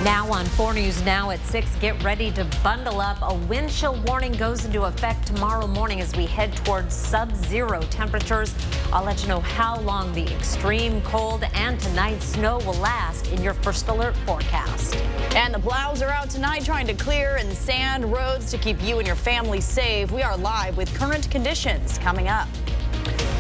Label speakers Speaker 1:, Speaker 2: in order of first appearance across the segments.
Speaker 1: Now on 4 News Now at 6, get ready to bundle up. A wind chill warning goes into effect tomorrow morning as we head towards sub-zero temperatures. I'll let you know how long the extreme cold and tonight's snow will last in your first alert forecast.
Speaker 2: And the plows are out tonight trying to clear and sand roads to keep you and your family safe. We are live with current conditions coming up.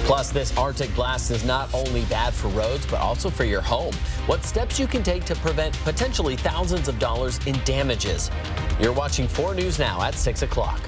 Speaker 3: Plus, this Arctic blast is not only bad for roads, but also for your home. What steps you can take to prevent potentially thousands of dollars in damages. You're watching 4 News Now at 6 o'clock.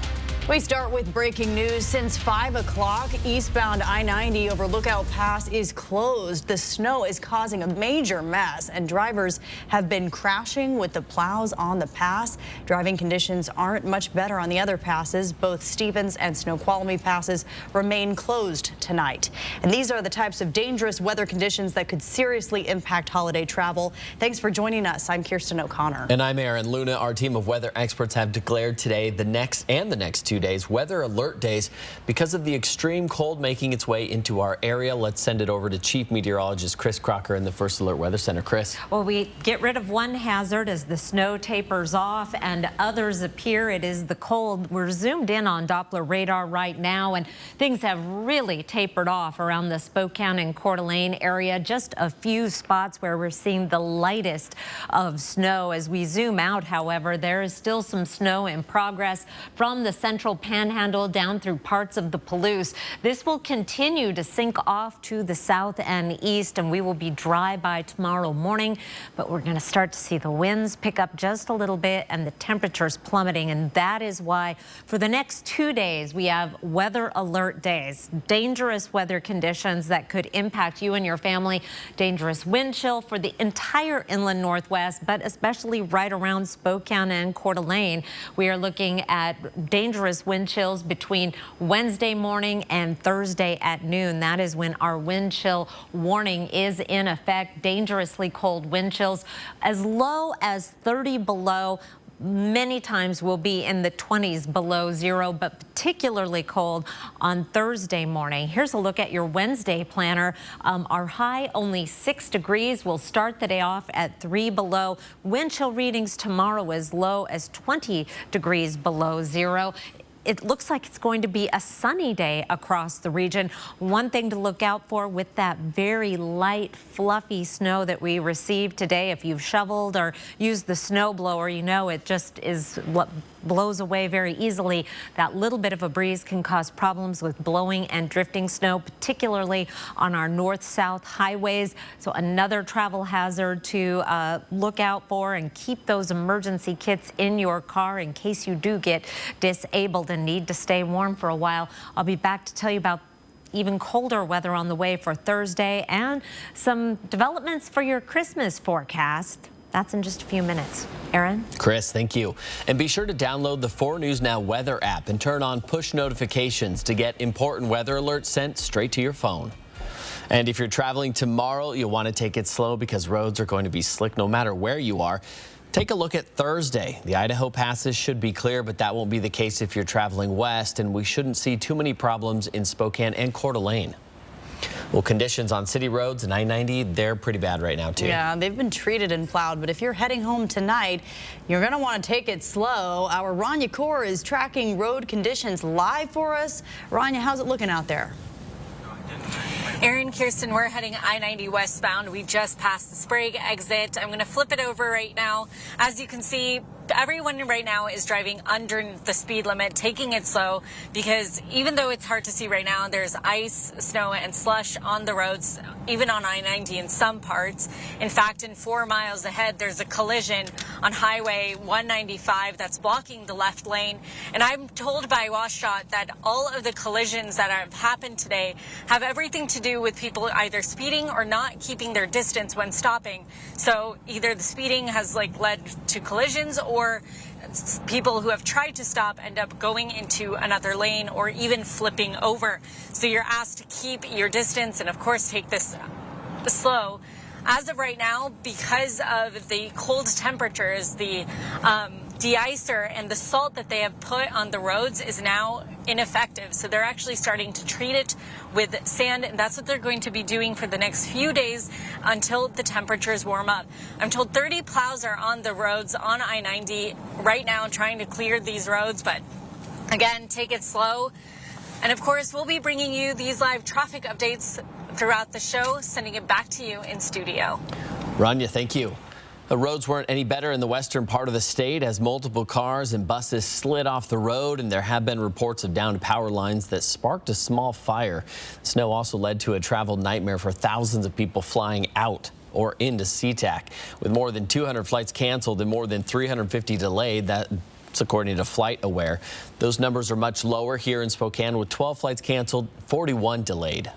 Speaker 2: We start with breaking news. Since 5 o'clock, eastbound I-90 over Lookout Pass is closed. The snow is causing a major mess, and drivers have been crashing with the plows on the pass. Driving conditions aren't much better on the other passes. Both Stevens and Snoqualmie passes remain closed tonight. And these are the types of dangerous weather conditions that could seriously impact holiday travel. Thanks for joining us. I'm Kirsten O'Connor.
Speaker 3: And I'm Aaron Luna. Our team of weather experts have declared today the next 2 days weather alert days because of the extreme cold making its way into our area. Let's send it over to Chief Meteorologist Chris Crocker in the First Alert Weather Center. Chris.
Speaker 1: Well, we get rid of one hazard as the snow tapers off and others appear. It is the cold. We're zoomed in on Doppler radar right now, and things have really tapered off around the Spokane and Coeur d'Alene area. Just a few spots where we're seeing the lightest of snow. As we zoom out, however, there is still some snow in progress from the central Panhandle down through parts of the Palouse. This will continue to sink off to the south and east, and we will be dry by tomorrow morning, but we're going to start to see the winds pick up just a little bit and the temperatures plummeting, and that is why for the next 2 days we have weather alert days. Dangerous weather conditions that could impact you and your family. Dangerous wind chill for the entire inland Northwest, but especially right around Spokane and Coeur d'Alene. We are looking at dangerous wind chills between Wednesday morning and Thursday at noon. That is when our wind chill warning is in effect. Dangerously cold wind chills as low as 30 below. Many times will be in the 20s below zero, but particularly cold on Thursday morning. Here's a look at your Wednesday planner. Our high only 6 degrees. We'll start the day off at 3 below. Wind chill readings tomorrow as low as 20 degrees below zero. It looks like it's going to be a sunny day across the region. One thing to look out for with that very light, fluffy snow that we received today, if you've shoveled or used the snow blower, you know it just is what blows away very easily. That little bit of a breeze can cause problems with blowing and drifting snow, particularly on our north-south highways. So another travel hazard to look out for, and keep those emergency kits in your car in case you do get disabled and need to stay warm for a while. I'll be back to tell you about even colder weather on the way for Thursday and some developments for your Christmas forecast. That's in just a few minutes. Aaron?
Speaker 3: Chris, thank you. And be sure to download the 4 News Now weather app and turn on push notifications to get important weather alerts sent straight to your phone. And if you're traveling tomorrow, you'll want to take it slow because roads are going to be slick no matter where you are. Take a look at Thursday. The Idaho passes should be clear, but that won't be the case if you're traveling west, and we shouldn't see too many problems in Spokane and Coeur d'Alene. Well, conditions on city roads and I-90, they're pretty bad right now, too.
Speaker 2: Yeah, they've been treated and plowed, but if you're heading home tonight, you're going to want to take it slow. Our Rania Kaur is tracking road conditions live for us. Rania, how's it looking out there?
Speaker 4: Aaron, Kirsten, we're heading I-90 westbound. We just passed the Sprague exit. I'm going to flip it over right now. As you can see, everyone right now is driving under the speed limit, taking it slow, because even though it's hard to see right now, there's ice, snow, and slush on the roads, even on I-90 in some parts. In fact, in 4 miles ahead, there's a collision on Highway 195 that's blocking the left lane. And I'm told by WashShot that all of the collisions that have happened today have everything to do with people either speeding or not keeping their distance when stopping. So either the speeding has led to collisions, or people who have tried to stop end up going into another lane or even flipping over. So you're asked to keep your distance and, of course, take this slow. As of right now, because of the cold temperatures, the de-icer and the salt that they have put on the roads is now ineffective. So they're actually starting to treat it with sand, and that's what they're going to be doing for the next few days until the temperatures warm up. I'm told 30 plows are on the roads on I-90 right now trying to clear these roads, but again, take it slow. And of course, we'll be bringing you these live traffic updates throughout the show, sending it back to you in studio.
Speaker 3: Rania, thank you. The roads weren't any better in the western part of the state as multiple cars and buses slid off the road, and there have been reports of downed power lines that sparked a small fire. Snow also led to a travel nightmare for thousands of people flying out or into SeaTac. With more than 200 flights canceled and more than 350 delayed, that's according to FlightAware. Those numbers are much lower here in Spokane, with 12 flights canceled, 41 delayed.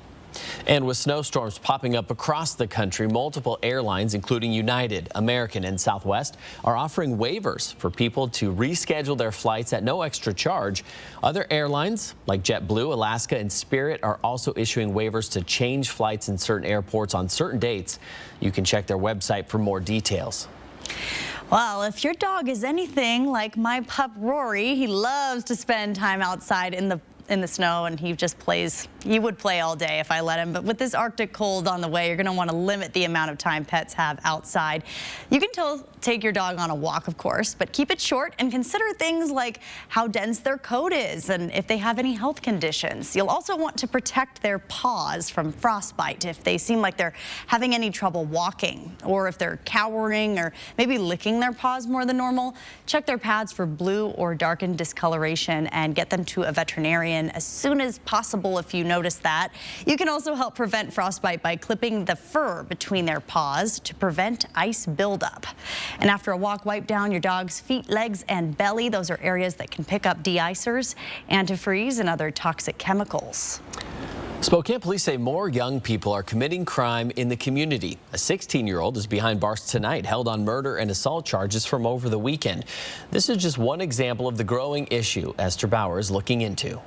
Speaker 3: And with snowstorms popping up across the country, multiple airlines, including United, American, and Southwest, are offering waivers for people to reschedule their flights at no extra charge. Other airlines, like JetBlue, Alaska, and Spirit, are also issuing waivers to change flights in certain airports on certain dates. You can check their website for more details.
Speaker 2: Well, if your dog is anything like my pup Rory, he loves to spend time outside in the snow, and he just plays. He would play all day if I let him, but with this Arctic cold on the way, you're going to want to limit the amount of time pets have outside. You can take your dog on a walk, of course, but keep it short and consider things like how dense their coat is and if they have any health conditions. You'll also want to protect their paws from frostbite if they seem like they're having any trouble walking, or if they're cowering or maybe licking their paws more than normal. Check their pads for blue or darkened discoloration and get them to a veterinarian as soon as possible if you notice that. You can also help prevent frostbite by clipping the fur between their paws to prevent ice buildup. And after a walk, wipe down your dog's feet, legs, and belly. Those are areas that can pick up de-icers, antifreeze, and other toxic chemicals.
Speaker 3: Spokane police say more young people are committing crime in the community. A 16-year-old is behind bars tonight, held on murder and assault charges from over the weekend. This is just one example of the growing issue Esther Bauer is looking into.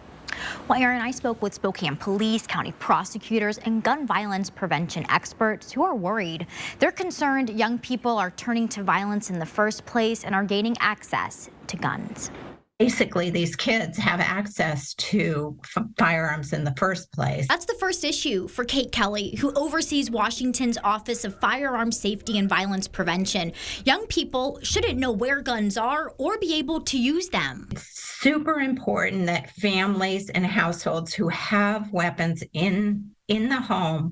Speaker 5: Well, Aaron, I spoke with Spokane police, county prosecutors, and gun violence prevention experts who are worried. They're concerned young people are turning to violence in the first place and are gaining access to guns.
Speaker 6: Basically, these kids have access to firearms in the first place.
Speaker 5: That's the first issue for Kate Kelly, who oversees Washington's Office of Firearms Safety and Violence Prevention. Young people shouldn't know where guns are or be able to use them.
Speaker 6: It's super important that families and households who have weapons in the home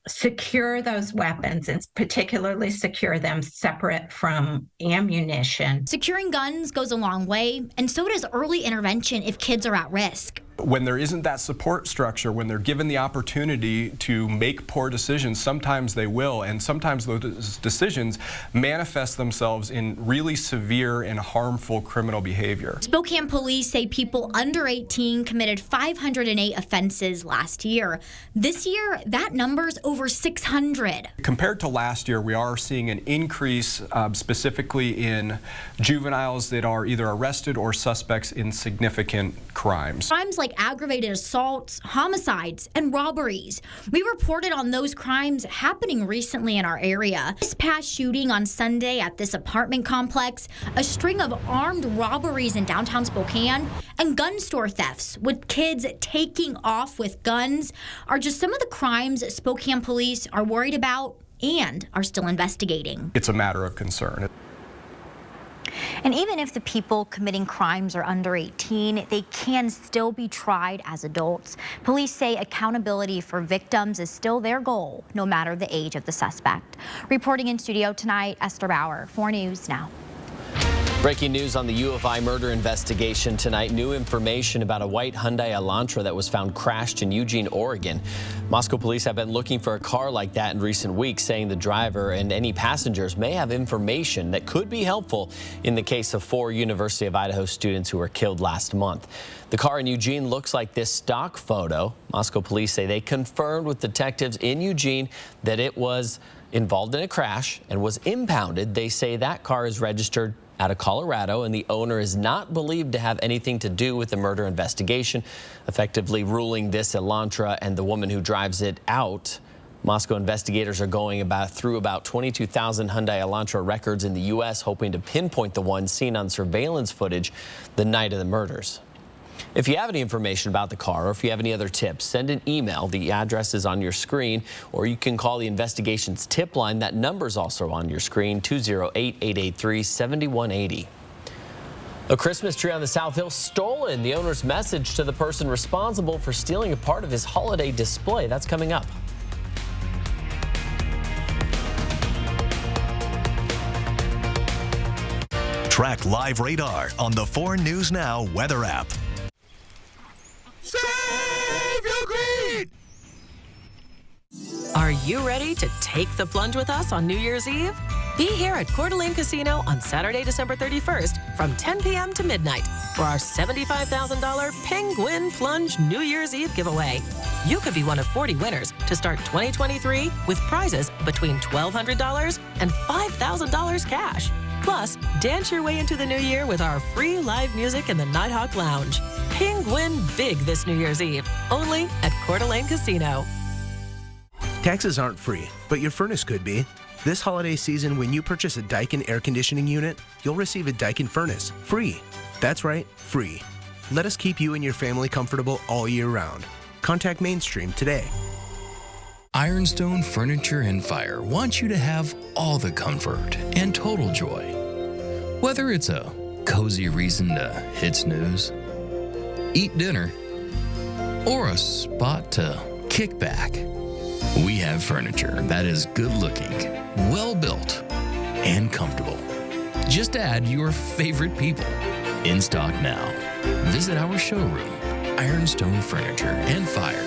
Speaker 6: secure those weapons, and particularly secure them separate from ammunition.
Speaker 5: Securing guns goes a long way, and so does early intervention if kids are at risk.
Speaker 7: When there isn't that support structure, when they're given the opportunity to make poor decisions, sometimes they will, and sometimes those decisions manifest themselves in really severe and harmful criminal behavior.
Speaker 5: Spokane police say people under 18 committed 508 offenses last year. This year, that number's over 600.
Speaker 7: Compared to last year, we are seeing an increase specifically in juveniles that are either arrested or suspects in significant crimes.
Speaker 5: Crimes like aggravated assaults, homicides, and robberies. We reported on those crimes happening recently in our area. This past shooting on Sunday at this apartment complex, a string of armed robberies in downtown Spokane, and gun store thefts with kids taking off with guns are just some of the crimes Spokane police are worried about and are still investigating.
Speaker 7: It's a matter of concern.
Speaker 5: And even if the people committing crimes are under 18, they can still be tried as adults. Police say accountability for victims is still their goal, no matter the age of the suspect. Reporting in studio tonight, Esther Bauer, 4 News Now.
Speaker 3: Breaking news on the U of I murder investigation tonight. New information about a white Hyundai Elantra that was found crashed in Eugene, Oregon. Moscow police have been looking for a car like that in recent weeks, saying the driver and any passengers may have information that could be helpful in the case of 4 University of Idaho students who were killed last month. The car in Eugene looks like this stock photo. Moscow police say they confirmed with detectives in Eugene that it was involved in a crash and was impounded. They say that car is registered out of Colorado, and the owner is not believed to have anything to do with the murder investigation, effectively ruling this Elantra and the woman who drives it out Moscow investigators are going through about 22,000 Hyundai Elantra records in the U.S., hoping to pinpoint the one seen on surveillance footage the night of the murders. If you have any information about the car or if you have any other tips, send an email. The address is on your screen, or you can call the investigations tip line. That number is also on your screen, 208-883-7180. A Christmas tree on the South Hill stolen. The owner's message to the person responsible for stealing a part of his holiday display. That's coming up.
Speaker 8: Track live radar on the 4 News Now weather app.
Speaker 9: Save your greed!
Speaker 10: Are you ready to take the plunge with us on New Year's Eve? Be here at Coeur d'Alene Casino on Saturday, December 31st from 10 p.m. to midnight for our $75,000 Penguin Plunge New Year's Eve giveaway. You could be one of 40 winners to start 2023 with prizes between $1,200 and $5,000 cash. Plus, dance your way into the new year with our free live music in the Nighthawk Lounge. Penguin big this New Year's Eve, only at Coeur d'Alene Casino.
Speaker 11: Taxes aren't free, but your furnace could be. This holiday season, when you purchase a Daikin air conditioning unit, you'll receive a Daikin furnace free. That's right, free. Let us keep you and your family comfortable all year round. Contact Mainstream today.
Speaker 12: Ironstone Furniture and Fire wants you to have all the comfort and total joy. Whether it's a cozy reason to hit snooze, eat dinner, or a spot to kick back, we have furniture that is good looking, well built, and comfortable. Just add your favorite people. In stock now. Visit our showroom, Ironstone Furniture and Fire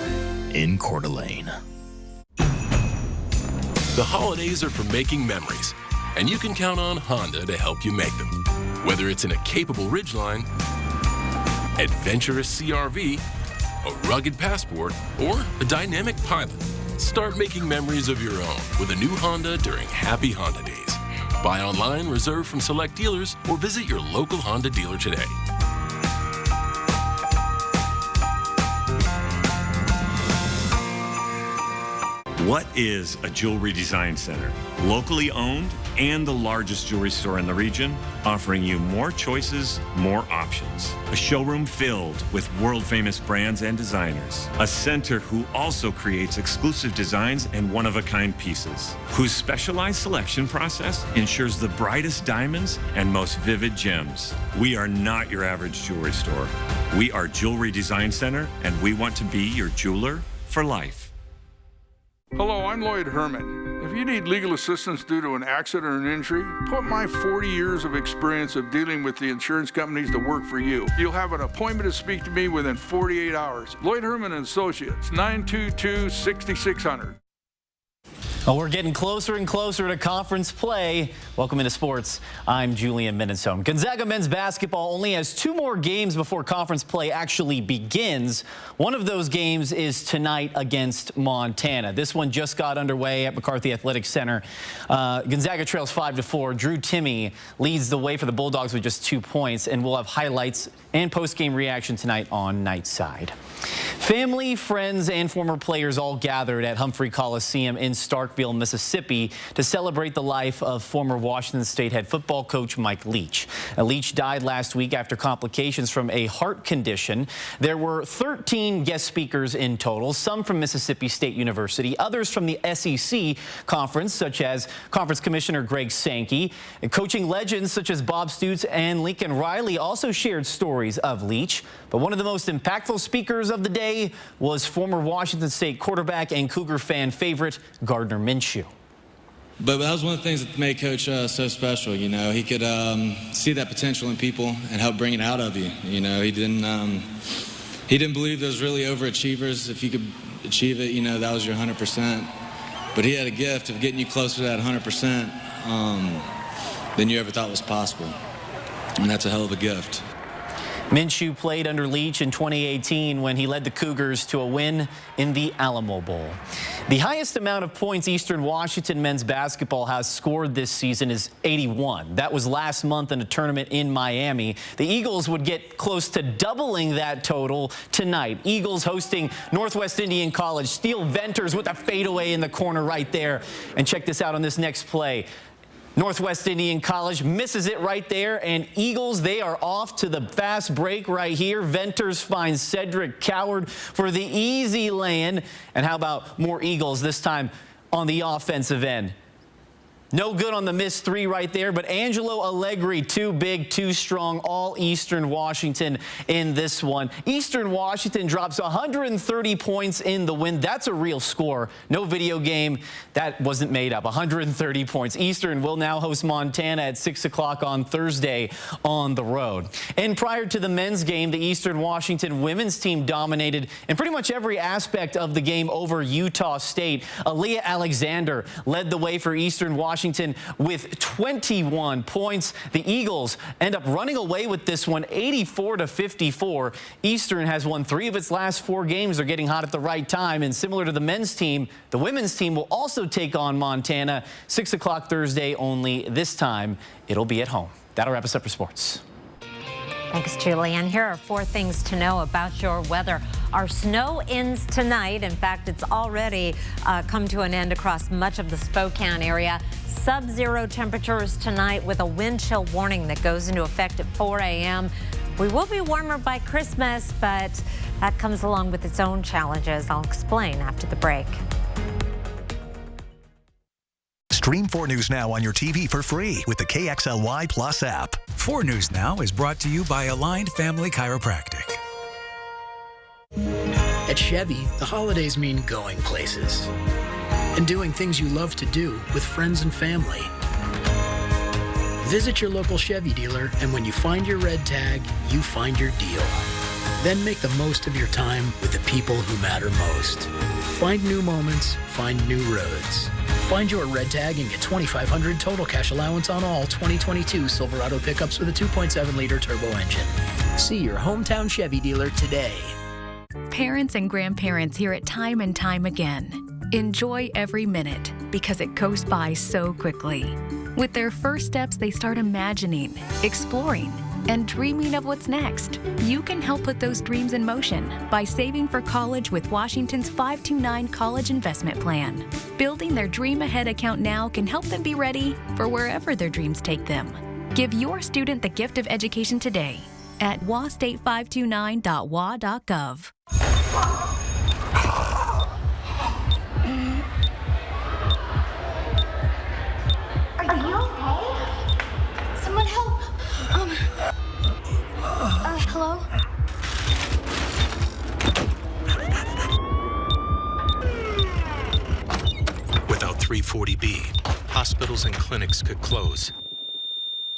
Speaker 12: in Coeur d'Alene.
Speaker 13: The holidays are for making memories, and you can count on Honda to help you make them. Whether it's in a capable Ridgeline, adventurous CR-V, a rugged Passport, or a dynamic Pilot, start making memories of your own with a new Honda during Happy Honda Days. Buy online, reserve from select dealers, or visit your local Honda dealer today.
Speaker 14: What is a jewelry design center? Locally owned and the largest jewelry store in the region, offering you more choices, more options. A showroom filled with world-famous brands and designers. A center who also creates exclusive designs and one-of-a-kind pieces. Whose specialized selection process ensures the brightest diamonds and most vivid gems. We are not your average jewelry store. We are Jewelry Design Center, and we want to be your jeweler for life.
Speaker 15: Hello, I'm Lloyd Herman. If you need legal assistance due to an accident or an injury, put my 40 years of experience of dealing with the insurance companies to work for you. You'll have an appointment to speak to me within 48 hours. Lloyd Herman & Associates, 922-6600.
Speaker 16: Well, we're getting closer and closer to conference play. Welcome into sports. I'm Julian Minnesome. Gonzaga men's basketball only has 2 more games before conference play actually begins. One of those games is tonight against Montana. This one just got underway at McCarthy Athletic Center. Gonzaga trails 5-4. Drew Timme leads the way for the Bulldogs with just 2 points, and we'll have highlights and post-game reaction tonight on Nightside. Family, friends, and former players all gathered at Humphrey Coliseum in Starkville, Mississippi to celebrate the life of former Washington State head football coach Mike Leach. Leach died last week after complications from a heart condition. There were 13 guest speakers in total, some from Mississippi State University, others from the SEC Conference, such as Conference Commissioner Greg Sankey. And coaching legends such as Bob Stoops and Lincoln Riley also shared stories of Leach. But one of the most impactful speakers of the day was former Washington State quarterback and Cougar fan favorite Gardner Minshew.
Speaker 17: But that was one of the things that made Coach so special. You know, he could see that potential in people and help bring it out of you. You know, he didn't believe those really overachievers. If you could achieve it, you know, that was your 100%. But he had a gift of getting you closer to that 100% than you ever thought was possible. And that's a hell of a gift.
Speaker 16: Minshew played under Leach in 2018 when he led the Cougars to a win in the Alamo Bowl. The highest amount of points Eastern Washington men's basketball has scored this season is 81. That was last month in a tournament in Miami. The Eagles would get close to doubling that total tonight. Eagles hosting Northwest Indian College. Steele Venters with a fadeaway in the corner right there. And check this out on this next play. Northwest Indian College misses it right there, and Eagles, they are off to the fast break right here. Venters finds Cedric Coward for the easy lay-in. And how about more Eagles this time on the offensive end? No good on the missed three right there, but Angelo Allegri, too big, too strong, all Eastern Washington in this one. Eastern Washington drops 130 points in the win. That's a real score. No video game. That wasn't made up. 130 points. Eastern will now host Montana at 6 o'clock on Thursday on the road. And prior to the men's game, the Eastern Washington women's team dominated in pretty much every aspect of the game over Utah State. Aaliyah Alexander led the way for Eastern Washington with 21 points. The Eagles end up running away with this one 84-54. Eastern has won 3 of its last 4 games. They're getting hot at the right time. And similar to the men's team, the women's team will also take on Montana 6 o'clock Thursday only. This time it'll be at home. That'll wrap us up for sports.
Speaker 1: Thanks, Julian. Here are 4 things to know about your weather. Our snow ends tonight. In fact, it's already come to an end across much of the Spokane area. Sub-zero temperatures tonight with a wind chill warning that goes into effect at 4 a.m. We will be warmer by Christmas, but that comes along with its own challenges. I'll explain after the break.
Speaker 8: Stream 4 News Now on your TV for free with the KXLY Plus app.
Speaker 18: 4 News Now is brought to you by Aligned Family Chiropractic.
Speaker 19: At Chevy, the holidays mean going places and doing things you love to do with friends and family. Visit your local Chevy dealer, and when you find your red tag, you find your deal. Then make the most of your time with the people who matter most. Find new moments, find new roads. Find your red tag and get $2,500 total cash allowance on all 2022 Silverado pickups with a 2.7-liter turbo engine. See your hometown Chevy dealer today.
Speaker 20: Parents and grandparents hear it time and time again. Enjoy every minute because it goes by so quickly. With their first steps, they start imagining, exploring, and dreaming of what's next. You can help put those dreams in motion by saving for college with Washington's 529 College Investment Plan. Building their Dream Ahead account now can help them be ready for wherever their dreams take them. Give your student the gift of education today at wastate529.wa.gov.
Speaker 21: Are you okay? Someone help! Hello?
Speaker 22: Without 340B, hospitals and clinics could close.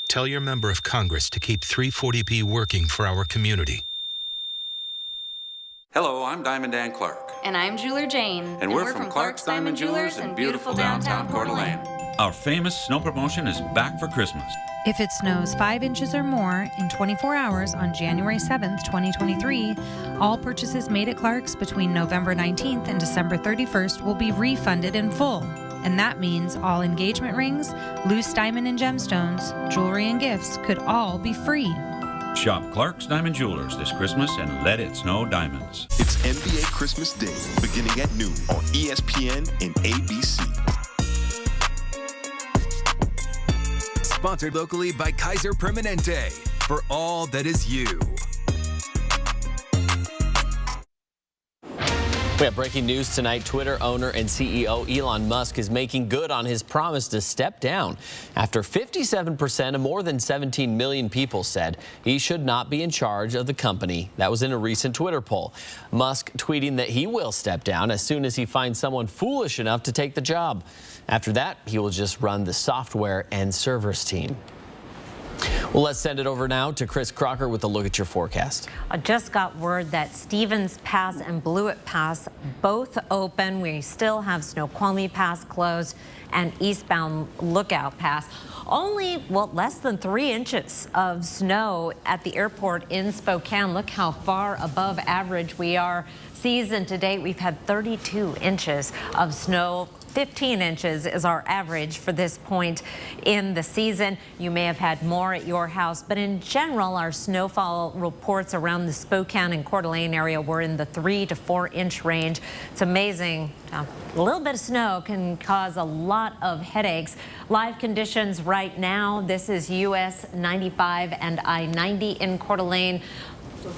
Speaker 22: Tell your member of Congress to keep 340B working for our community.
Speaker 23: Hello, I'm Diamond Dan Clark.
Speaker 24: And I'm Jeweler Jane.
Speaker 23: And we're from Clark's Diamond Jewelers in beautiful downtown Coeur d'Alene.
Speaker 25: Our famous snow promotion is back for Christmas.
Speaker 26: If it snows 5 inches or more in 24 hours on January 7th, 2023, all purchases made at Clark's between November 19th and December 31st will be refunded in full. And that means all engagement rings, loose diamond and gemstones, jewelry and gifts could all be free.
Speaker 25: Shop Clark's Diamond Jewelers this Christmas and let it snow diamonds.
Speaker 27: It's NBA Christmas Day, beginning at noon on ESPN and ABC.
Speaker 18: Sponsored locally by Kaiser Permanente. For all that is you.
Speaker 3: We have breaking news tonight. Twitter owner and CEO Elon Musk is making good on his promise to step down after 57% of more than 17 million people said he should not be in charge of the company. That was in a recent Twitter poll. Musk tweeting that he will step down as soon as he finds someone foolish enough to take the job. After that, he will just run the software and servers team. Well, let's send it over now to Chris Crocker with a look at your forecast.
Speaker 1: I just got word that Stevens Pass and Blewett Pass both open. We still have Snoqualmie Pass closed and eastbound Lookout Pass. Only, well, less than 3 inches of snow at the airport in Spokane. Look how far above average we are. Season to date, we've had 32 inches of snow. 15 inches is our average for this point in the season. You may have had more at your house, but in general, our snowfall reports around the Spokane and Coeur d'Alene area were in the 3 to 4 inch range. It's amazing. A little bit of snow can cause a lot of headaches. Live conditions right now. This is US 95 and I-90 in Coeur d'Alene.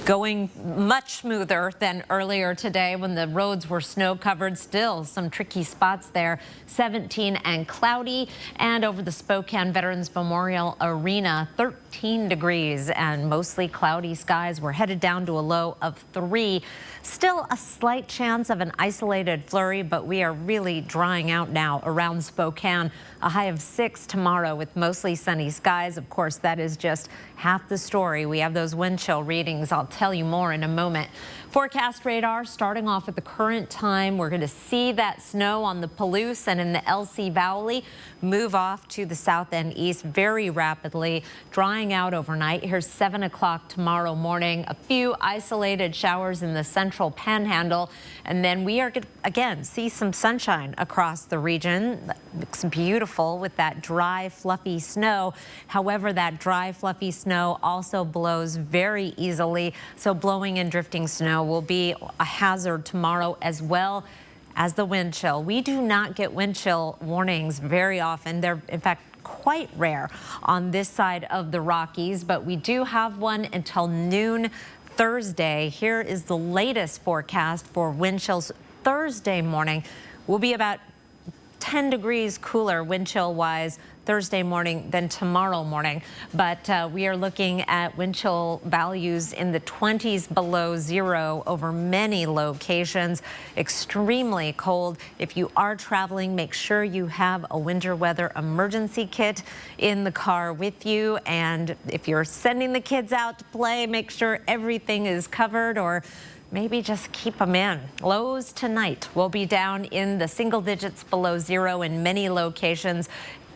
Speaker 1: Going much smoother than earlier today when the roads were snow covered. Still some tricky spots there. 17 and cloudy. And over the Spokane Veterans Memorial Arena, 13 degrees and mostly cloudy skies. We're headed down to a low of 3. Still a slight chance of an isolated flurry, but we are really drying out now around Spokane. A high of 6 tomorrow with mostly sunny skies. Of course, that is just half the story. We have those wind chill readings. I'll tell you more in a moment. Forecast radar starting off at the current time. We're going to see that snow on the Palouse and in the LC Valley move off to the south and east very rapidly, drying out overnight. Here's 7 o'clock tomorrow morning. A few isolated showers in the central panhandle, and then we are going to again see some sunshine across the region. That looks beautiful with that dry, fluffy snow. However, that dry, fluffy snow also blows very easily, so blowing and drifting snow will be a hazard tomorrow as well as the wind chill. We do not get wind chill warnings very often. They're, in fact, quite rare on this side of the Rockies, but we do have one until noon Thursday. Here is the latest forecast for wind chills. Thursday morning will be about 10 degrees cooler wind chill wise Thursday morning than tomorrow morning. But we are looking at wind chill values in the 20s below zero over many locations. Extremely cold. If you are traveling, make sure you have a winter weather emergency kit in the car with you. And if you're sending the kids out to play, make sure everything is covered, or maybe just keep them in. Lows tonight will be down in the single digits below zero in many locations.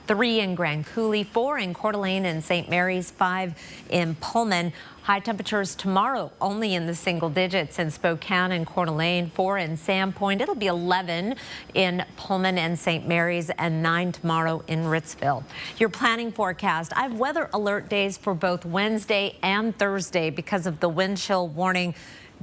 Speaker 1: 3 in Grand Coulee, 4 in Coeur d'Alene and St. Mary's, 5 in Pullman. High temperatures tomorrow only in the single digits in Spokane and Coeur d'Alene, 4 in Sandpoint. It'll be 11 in Pullman and St. Mary's, and 9 tomorrow in Ritzville. Your planning forecast. I have weather alert days for both Wednesday and Thursday because of the wind chill warning.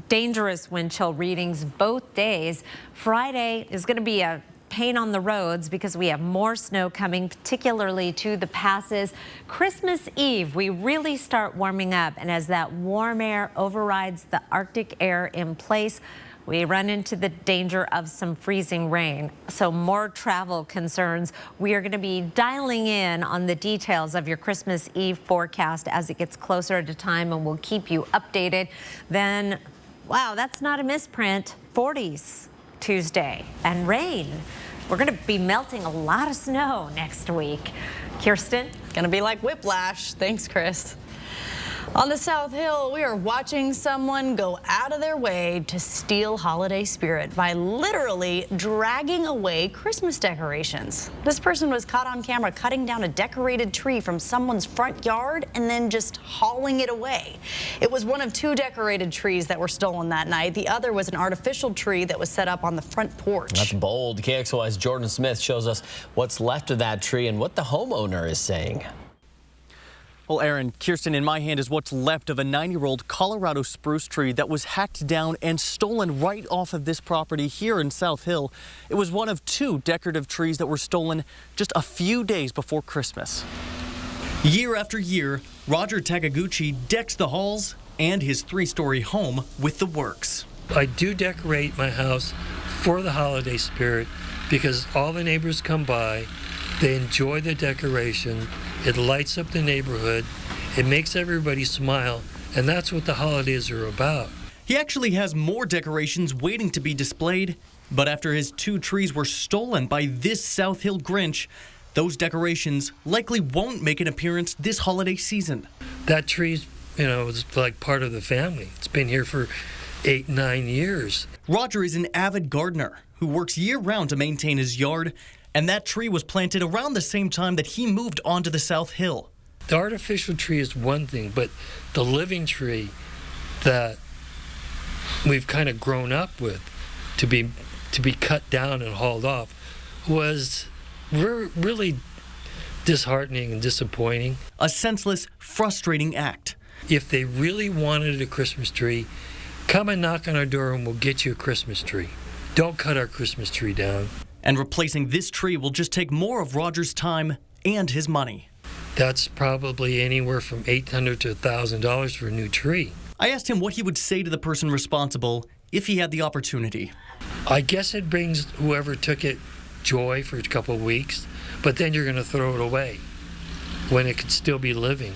Speaker 1: Dangerous wind chill readings both days. Friday is going to be a pain on the roads because we have more snow coming, particularly to the passes. Christmas Eve, we really start warming up, and as that warm air overrides the Arctic air in place, we run into the danger of some freezing rain. So more travel concerns. We are going to be dialing in on the details of your Christmas Eve forecast as it gets closer to time, and we'll keep you updated. Then, wow, that's not a misprint. 40s Tuesday and rain. We're going to be melting a lot of snow next week. Kirsten?
Speaker 2: Going to be like whiplash. Thanks, Chris. On the South Hill, we are watching someone go out of their way to steal holiday spirit by literally dragging away Christmas decorations. This person was caught on camera cutting down a decorated tree from someone's front yard and then just hauling it away. It was one of 2 decorated trees that were stolen that night. The other was an artificial tree that was set up on the front porch.
Speaker 3: That's bold. KXLY's Jordan Smith shows us what's left of that tree and what the homeowner is saying.
Speaker 4: Well, Aaron, Kirsten, in my hand is what's left of a 9-year-old Colorado spruce tree that was hacked down and stolen right off of this property here in South Hill. It was one of 2 decorative trees that were stolen just a few days before Christmas. Year after year, Roger Tagaguchi decks the halls and his 3-story home with the works.
Speaker 5: I do decorate my house for the holiday spirit because all the neighbors come by. They enjoy the decoration. It lights up the neighborhood. It makes everybody smile. And that's what the holidays are about.
Speaker 4: He actually has more decorations waiting to be displayed. But after his 2 trees were stolen by this South Hill Grinch, those decorations likely won't make an appearance this holiday season.
Speaker 5: That tree's, is like part of the family. It's been here for 8-9 years.
Speaker 4: Roger is an avid gardener who works year-round to maintain his yard, and that tree was planted around the same time that he moved onto the South Hill.
Speaker 5: The artificial tree is one thing, but the living tree that we've kind of grown up with to be cut down and hauled off was really disheartening and disappointing.
Speaker 4: A senseless, frustrating act.
Speaker 5: If they really wanted a Christmas tree, come and knock on our door and we'll get you a Christmas tree. Don't cut our Christmas tree down.
Speaker 4: And replacing this tree will just take more of Roger's time and his money.
Speaker 5: That's probably anywhere from $800 to $1,000 for a new tree.
Speaker 4: I asked him what he would say to the person responsible if he had the opportunity.
Speaker 5: I guess it brings whoever took it joy for a couple of weeks, but then you're going to throw it away when it could still be living.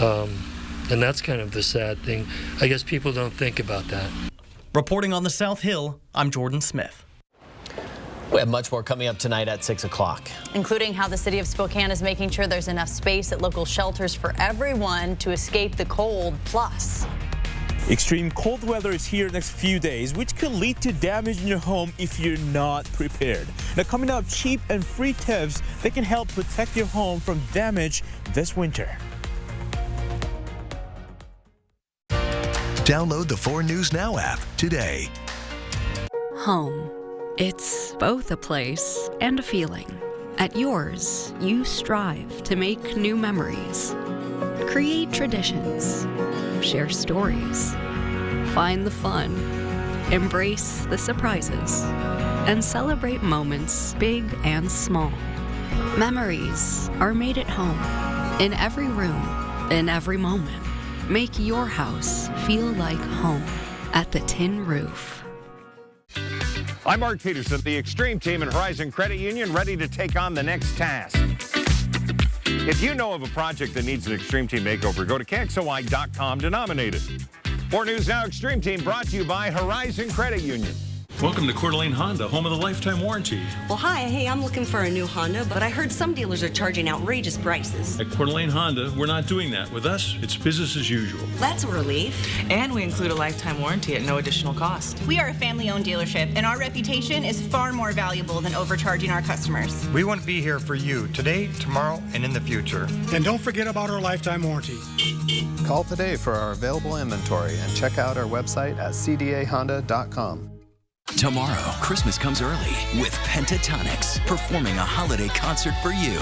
Speaker 5: And that's kind of the sad thing. I guess people don't think about that.
Speaker 4: Reporting on the South Hill, I'm Jordan Smith.
Speaker 3: We have much more coming up tonight at 6 o'clock.
Speaker 2: Including how the city of Spokane is making sure there's enough space at local shelters for everyone to escape the cold. Plus,
Speaker 6: extreme cold weather is here next few days, which could lead to damage in your home if you're not prepared. Now, coming up, cheap and free tips that can help protect your home from damage this winter.
Speaker 8: Download the 4 News Now app today.
Speaker 7: Home. It's both a place and a feeling. At yours, you strive to make new memories, create traditions, share stories, find the fun, embrace the surprises, and celebrate moments big and small. Memories are made at home, in every room, in every moment. Make your house feel like home at the Tin Roof.
Speaker 9: I'm Mark Peterson, the Extreme Team and Horizon Credit Union, ready to take on the next task. If you know of a project that needs an Extreme Team makeover, go to KXOY.com to nominate it. 4 News Now Extreme Team brought to you by Horizon Credit Union.
Speaker 10: Welcome to Coeur d'Alene Honda, home of the lifetime warranty.
Speaker 11: Well, hi. Hey, I'm looking for a new Honda, but I heard some dealers are charging outrageous prices.
Speaker 10: At Coeur d'Alene Honda, we're not doing that. With us, it's business as usual.
Speaker 11: That's a relief.
Speaker 12: And we include a lifetime warranty at no additional cost.
Speaker 24: We are a family-owned dealership, and our reputation is far more valuable than overcharging our customers.
Speaker 28: We want to be here for you today, tomorrow, and in the future.
Speaker 29: And don't forget about our lifetime warranty.
Speaker 30: Call today for our available inventory and check out our website at cdahonda.com.
Speaker 31: Tomorrow, Christmas comes early with Pentatonics performing a holiday concert for you.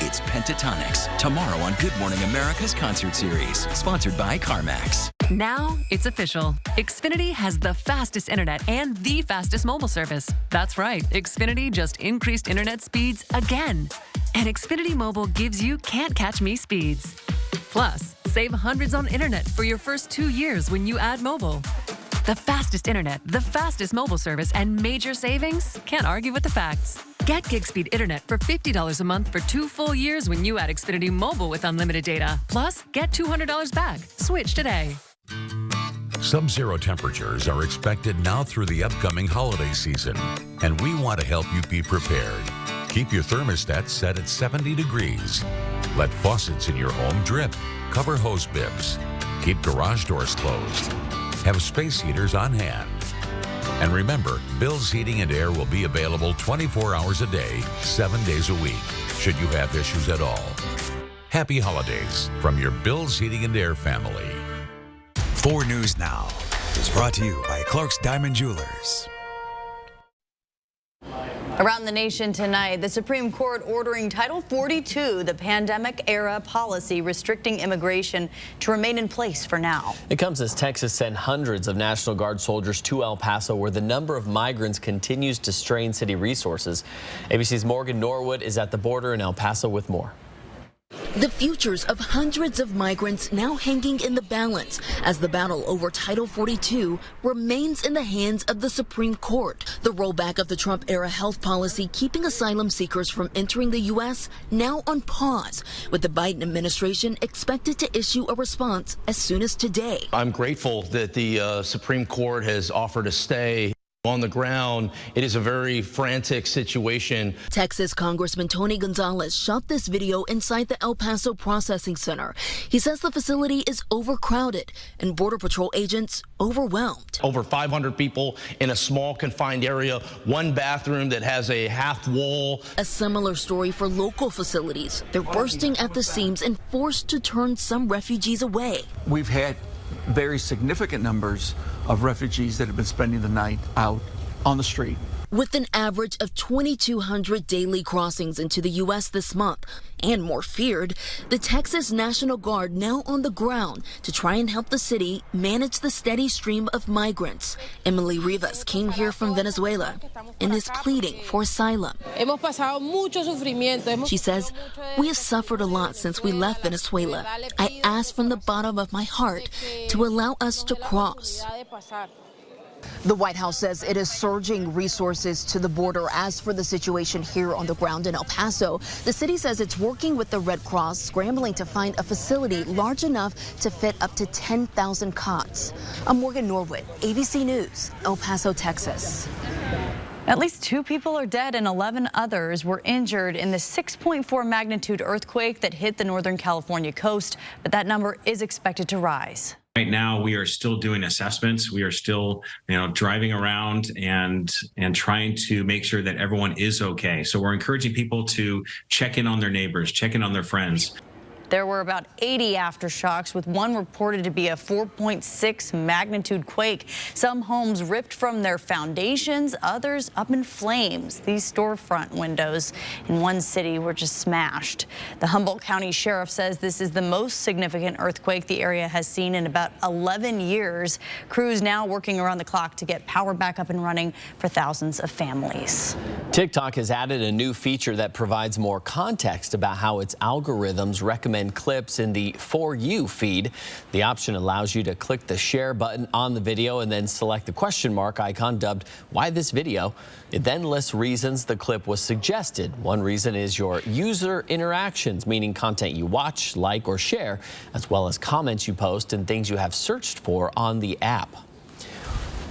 Speaker 31: It's Pentatonics tomorrow on Good Morning America's concert series, sponsored by CarMax.
Speaker 32: Now it's official. Xfinity has the fastest internet and the fastest mobile service. That's right, Xfinity just increased internet speeds again. And Xfinity Mobile gives you can't catch me speeds. Plus, save hundreds on internet for your first 2 years when you add mobile. The fastest internet, the fastest mobile service, and major savings? Can't argue with the facts. Get gig speed internet for $50 a month for 2 full years when you add Xfinity Mobile with unlimited data. Plus, get $200 back. Switch today.
Speaker 33: Sub-zero temperatures are expected now through the upcoming holiday season, and we want to help you be prepared. Keep your thermostat set at 70 degrees. Let faucets in your home drip. Cover hose bibs. Keep garage doors closed. Have space heaters on hand. And remember, Bill's Heating and Air will be available 24 hours a day, 7 days a week, should you have issues at all. Happy holidays from your Bill's Heating and Air family.
Speaker 18: 4 News Now is brought to you by Clark's Diamond Jewelers.
Speaker 2: Around the nation tonight, the Supreme Court ordering Title 42, the pandemic-era policy restricting immigration, to remain in place for now.
Speaker 3: It comes as Texas sent hundreds of National Guard soldiers to El Paso, where the number of migrants continues to strain city resources. ABC's Morgan Norwood is at the border in El Paso with more.
Speaker 34: The futures of hundreds of migrants now hanging in the balance as the battle over Title 42 remains in the hands of the Supreme Court. The rollback of the Trump-era health policy keeping asylum seekers from entering the U.S. now on pause, with the Biden administration expected to issue a response as soon as today.
Speaker 35: I'm grateful that the Supreme Court has offered a stay.
Speaker 1: On the ground, it is a very frantic situation.
Speaker 34: Texas Congressman Tony Gonzalez shot this video inside the El Paso Processing Center. He says the facility is overcrowded and Border Patrol agents overwhelmed.
Speaker 1: Over 500 people in a small confined area, one bathroom that has a half wall.
Speaker 34: A similar story for local facilities. They're bursting at the seams and forced to turn some refugees away.
Speaker 13: We've had very significant numbers of refugees that have been spending the night out on the street.
Speaker 34: With an average of 2,200 daily crossings into the U.S. this month, and more feared, the Texas National Guard now on the ground to try and help the city manage the steady stream of migrants. Emily Rivas came here from Venezuela and is pleading for asylum. She says, "We have suffered a lot since we left Venezuela. I ask from the bottom of my heart to allow us to cross."
Speaker 14: The White House says it is surging resources to the border. As for the situation here on the ground in El Paso, the city says it's working with the Red Cross, scrambling to find a facility large enough to fit up to 10,000 cots. I'm Morgan Norwood, ABC News, El Paso, Texas.
Speaker 2: At least 2 people are dead and 11 others were injured in the 6.4 magnitude earthquake that hit the Northern California coast, but that number is expected to rise.
Speaker 15: Right now, we are still doing assessments. We are still, driving around and trying to make sure that everyone is okay. So we're encouraging people to check in on their neighbors, check in on their friends.
Speaker 2: There were about 80 aftershocks, with one reported to be a 4.6 magnitude quake. Some homes ripped from their foundations, others up in flames. These storefront windows in one city were just smashed. The Humboldt County Sheriff says this is the most significant earthquake the area has seen in about 11 years. Crews now working around the clock to get power back up and running for thousands of families.
Speaker 3: TikTok has added a new feature that provides more context about how its algorithms recommend clips in the For You feed. The option allows you to click the share button on the video and then select the question mark icon dubbed "Why this video?" It then lists reasons the clip was suggested. One reason is your user interactions, meaning content you watch, like, or share, as well as comments you post and things you have searched for on the app.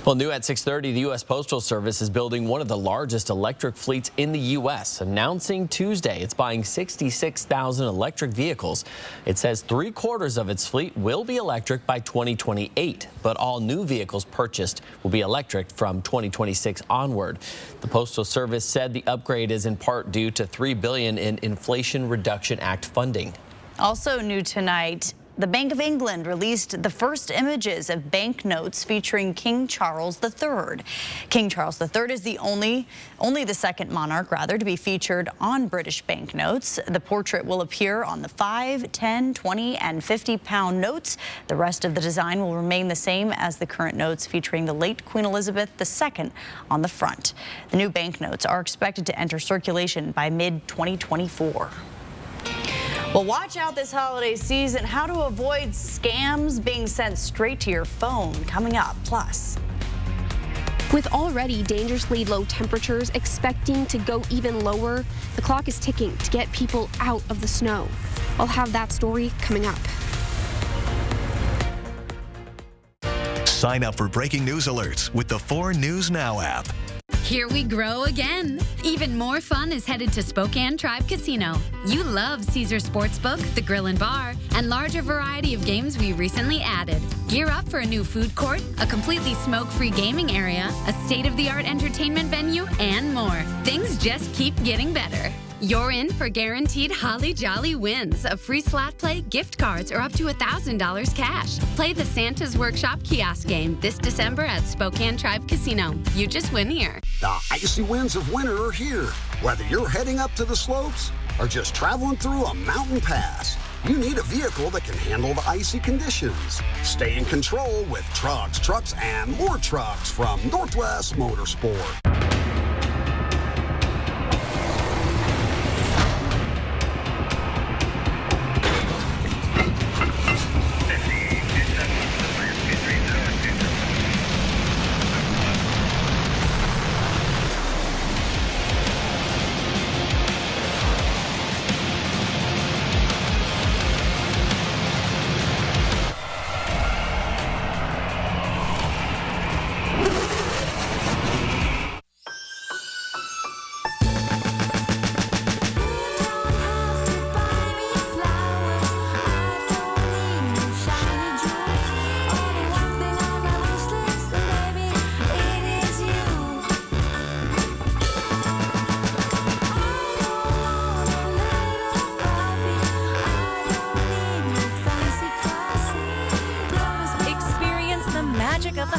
Speaker 3: Well, new at 6:30, the U.S. Postal Service is building one of the largest electric fleets in the U.S., announcing Tuesday it's buying 66,000 electric vehicles. It says 3/4 of its fleet will be electric by 2028, but all new vehicles purchased will be electric from 2026 onward. The Postal Service said the upgrade is in part due to $3 billion in Inflation Reduction Act funding. Also new tonight, the Bank of England released the first images of banknotes featuring King Charles III. King Charles III is only the second monarch, to be featured on British banknotes. The portrait will appear on the 5, 10, 20, and 50-pound notes. The rest of the design will remain the same as the current notes, featuring the late Queen Elizabeth II on the front. The new banknotes are expected to enter circulation by mid-2024. Well, watch out this holiday season. How to avoid scams being sent straight to your phone coming up. Plus,
Speaker 16: with already dangerously low temperatures expecting to go even lower, the clock is ticking to get people out of the snow. I'll have that story coming up.
Speaker 8: Sign up for breaking news alerts with the 4 News Now app.
Speaker 17: Here we grow again. Even more fun is headed to Spokane Tribe Casino. You love Caesar Sportsbook, the grill and bar, and larger variety of games we recently added. Gear up for a new food court, a completely smoke-free gaming area, a state-of-the-art entertainment venue, and more. Things just keep getting better. You're in for guaranteed Holly Jolly wins of free slot play, gift cards, or up to $1,000 cash. Play the Santa's Workshop kiosk game this December at Spokane Tribe Casino. You just win here.
Speaker 19: The icy winds of winter are here. Whether you're heading up to the slopes or just traveling through a mountain pass, you need a vehicle that can handle the icy conditions. Stay in control with trucks, and more trucks from Northwest Motorsport.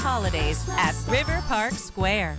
Speaker 4: holidays at River Park Square.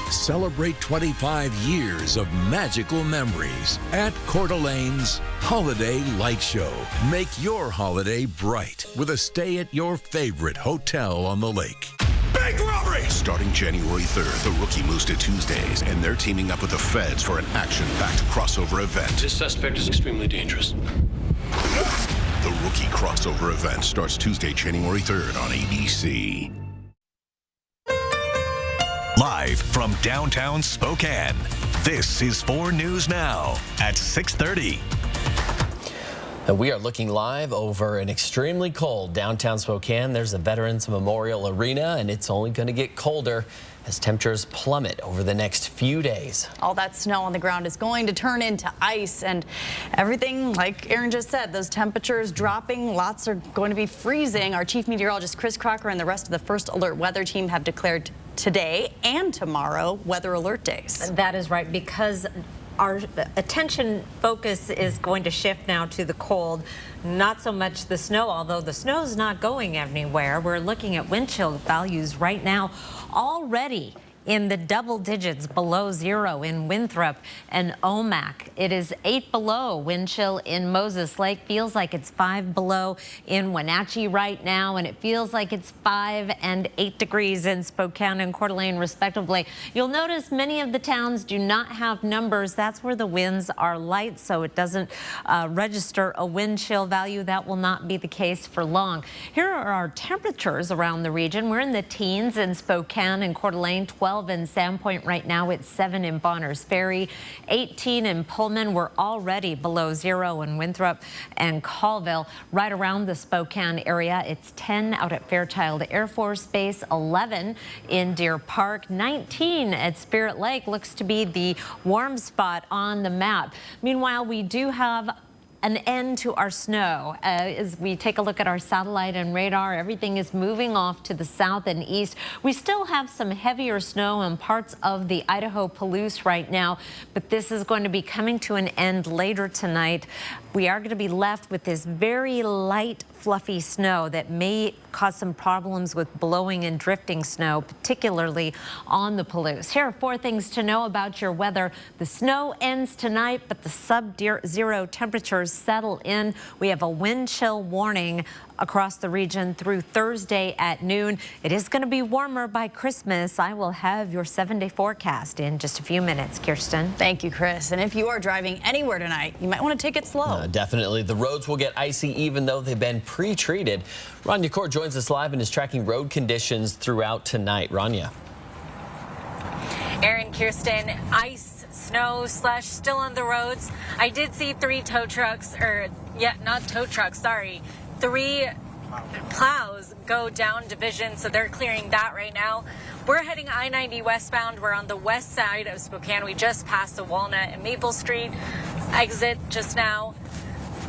Speaker 18: Celebrate 25 years of magical memories at Coeur d'Alene's Holiday Light Show. Make your holiday bright with a stay at your favorite hotel on the lake.
Speaker 5: Big robbery! Starting January 3rd, the Rookie moves to Tuesdays, and they're teaming up with the feds for an action-packed crossover event.
Speaker 6: This suspect is extremely dangerous.
Speaker 5: The Rookie crossover event starts Tuesday, January 3rd on ABC.
Speaker 8: Live from downtown Spokane, this is 4 News Now at 6:30.
Speaker 3: And we are looking live over an extremely cold downtown Spokane. There's the Veterans Memorial Arena, and it's only going to get colder as temperatures plummet over the next few days.
Speaker 2: All that snow on the ground is going to turn into ice, and everything, like Aaron just said, those temperatures dropping, lots are going to be freezing. Our chief meteorologist Chris Crocker and the rest of the First Alert Weather team have declared today and tomorrow weather alert days.
Speaker 7: That is right, because our attention focus is going to shift now to the cold, not so much the snow, although the snow is not going anywhere. We're looking at wind chill values right now already in the double digits below zero in Winthrop and Omak. It is 8 below wind chill in Moses Lake. Feels like it's 5 below in Wenatchee right now, and it feels like it's 5 and 8 degrees in Spokane and Coeur d'Alene respectively. You'll notice many of the towns do not have numbers. That's where the winds are light, so it doesn't register a wind chill value. That will not be the case for long. Here are our temperatures around the region. We're in the teens in Spokane and Coeur d'Alene, 12 in Sandpoint right now. It's 7 in Bonners Ferry, 18 in Pullman. We're already below zero in Winthrop and Colville. Right around the Spokane area, it's 10 out at Fairchild Air Force Base, 11 in Deer Park, 19 at Spirit Lake. Looks to be the warm spot on the map. Meanwhile, we do have an end to our snow. As we take a look at our satellite and radar, everything is moving off to the south and east. We still have some heavier snow in parts of the Idaho Palouse right now, but this is going to be coming to an end later tonight. We are going to be left with this very light, fluffy snow that may cause some problems with blowing and drifting snow, particularly on the Palouse. Here are 4 things to know about your weather. The snow ends tonight, but the sub-zero temperatures settle in. We have a wind chill warning across the region through Thursday at noon. It is going to be warmer by Christmas. I will have your 7-day forecast in just a few minutes. Kirsten.
Speaker 2: Thank you, Chris. And if you are driving anywhere tonight, you might want to take it slow.
Speaker 3: Definitely. The roads will get icy even though they've been pre-treated. Rania Kaur joins us live and is tracking road conditions throughout tonight. Rania.
Speaker 7: Aaron, Kirsten, ice, snow, slush still on the roads. I did see 3 tow trucks, not tow trucks, sorry. 3 plows go down division, so they're clearing that right now. We're heading I-90 westbound. We're on the west side of Spokane. We just passed the Walnut and Maple Street exit just now.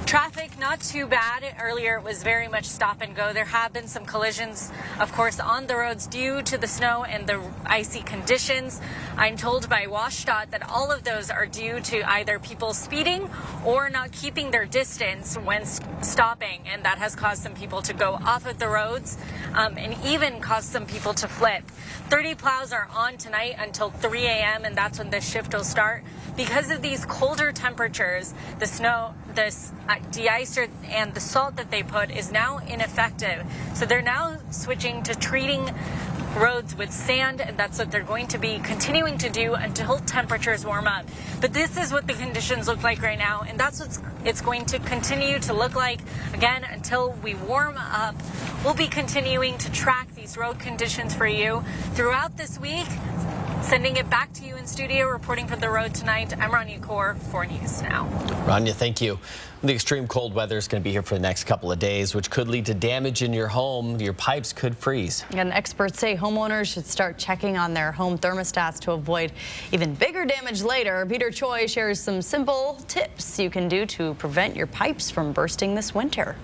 Speaker 7: Traffic, not too bad. Earlier, it was very much stop and go. There have been some collisions, of course, on the roads due to the snow and the icy conditions. I'm told by WashDOT that all of those are due to either people speeding or not keeping their distance when stopping, and that has caused some people to go off of the roads and even caused some people to flip. 30 plows are on tonight until 3 a.m., and that's when this shift will start. Because of these colder temperatures, the snow, this de-icer and the salt that they put is now ineffective. So they're now switching to treating roads with sand, and that's what they're going to be continuing to do until temperatures warm up. But this is what the conditions look like right now, and that's what it's going to continue to look like again until we warm up. We'll be continuing to track these road conditions for you throughout this week. Sending it back to you in studio, reporting from the road tonight. I'm Rania Kaur, 4 News Now.
Speaker 3: Rania, thank you. The extreme cold weather is going to be here for the next couple of days, which could lead to damage in your home. Your pipes could freeze.
Speaker 2: And experts say homeowners should start checking on their home thermostats to avoid even bigger damage later. Peter Choi shares some simple tips you can do to prevent your pipes from bursting this winter.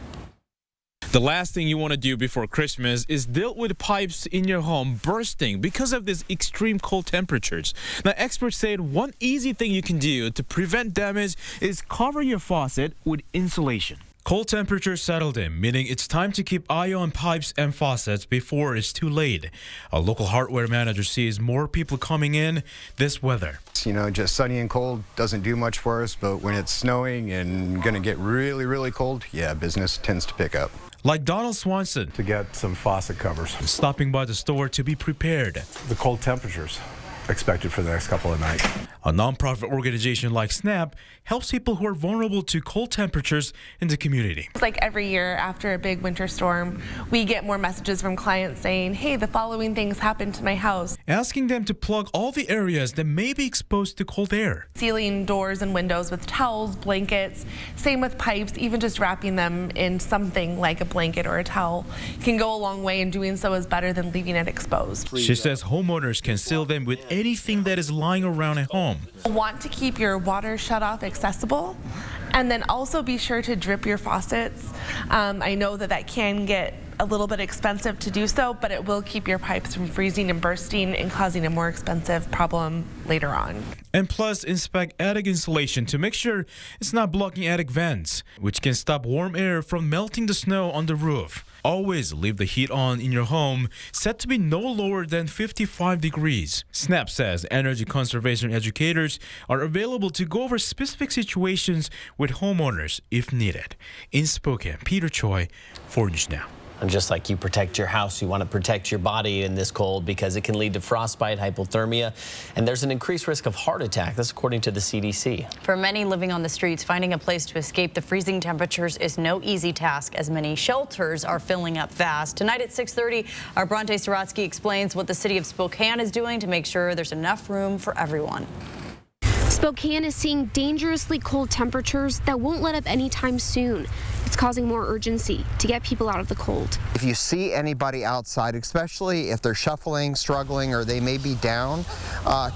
Speaker 9: The last thing you want to do before Christmas is deal with pipes in your home bursting because of these extreme cold temperatures. Now, experts say one easy thing you can do to prevent damage is cover your faucet with insulation. Cold temperatures settled in, meaning it's time to keep eye on pipes and faucets before it's too late. A local hardware manager sees more people coming in this weather.
Speaker 10: You know, just sunny and cold doesn't do much for us, but when it's snowing and going to get really, really cold, yeah, business tends to pick up.
Speaker 9: Like Donald Swanson,
Speaker 11: to get some faucet covers.
Speaker 9: Stopping by the store to be prepared.
Speaker 11: The cold temperatures expected for the next couple of nights.
Speaker 9: A nonprofit organization like SNAP helps people who are vulnerable to cold temperatures in the community.
Speaker 12: It's like every year after a big winter storm, we get more messages from clients saying, hey, the following things happened to my house.
Speaker 9: Asking them to plug all the areas that may be exposed to cold air.
Speaker 12: Sealing doors and windows with towels, blankets, same with pipes, even just wrapping them in something like a blanket or a towel can go a long way, and doing so is better than leaving it exposed.
Speaker 9: She says homeowners can seal them with anything that is lying around at home.
Speaker 12: Want to keep your water shut-off accessible, and then also be sure to drip your faucets. I know that can get a little bit expensive to do so, but it will keep your pipes from freezing and bursting and causing a more expensive problem later on.
Speaker 9: And plus, inspect attic insulation to make sure it's not blocking attic vents, which can stop warm air from melting the snow on the roof. Always leave the heat on in your home, set to be no lower than 55 degrees. SNAP says energy conservation educators are available to go over specific situations with homeowners if needed. In Spokane, Peter Choi, 4 News Now.
Speaker 3: And just like you protect your house, you want to protect your body in this cold because it can lead to frostbite, hypothermia, and there's an increased risk of heart attack. That's according to the CDC.
Speaker 2: For many living on the streets, finding a place to escape the freezing temperatures is no easy task, as many shelters are filling up fast. Tonight at 6:30, our Bronte Sorotsky explains what the city of Spokane is doing to make sure there's enough room for everyone.
Speaker 16: Spokane is seeing dangerously cold temperatures that won't let up anytime soon. It's causing more urgency to get people out of the cold.
Speaker 20: If you see anybody outside, especially if they're shuffling, struggling, or they may be down,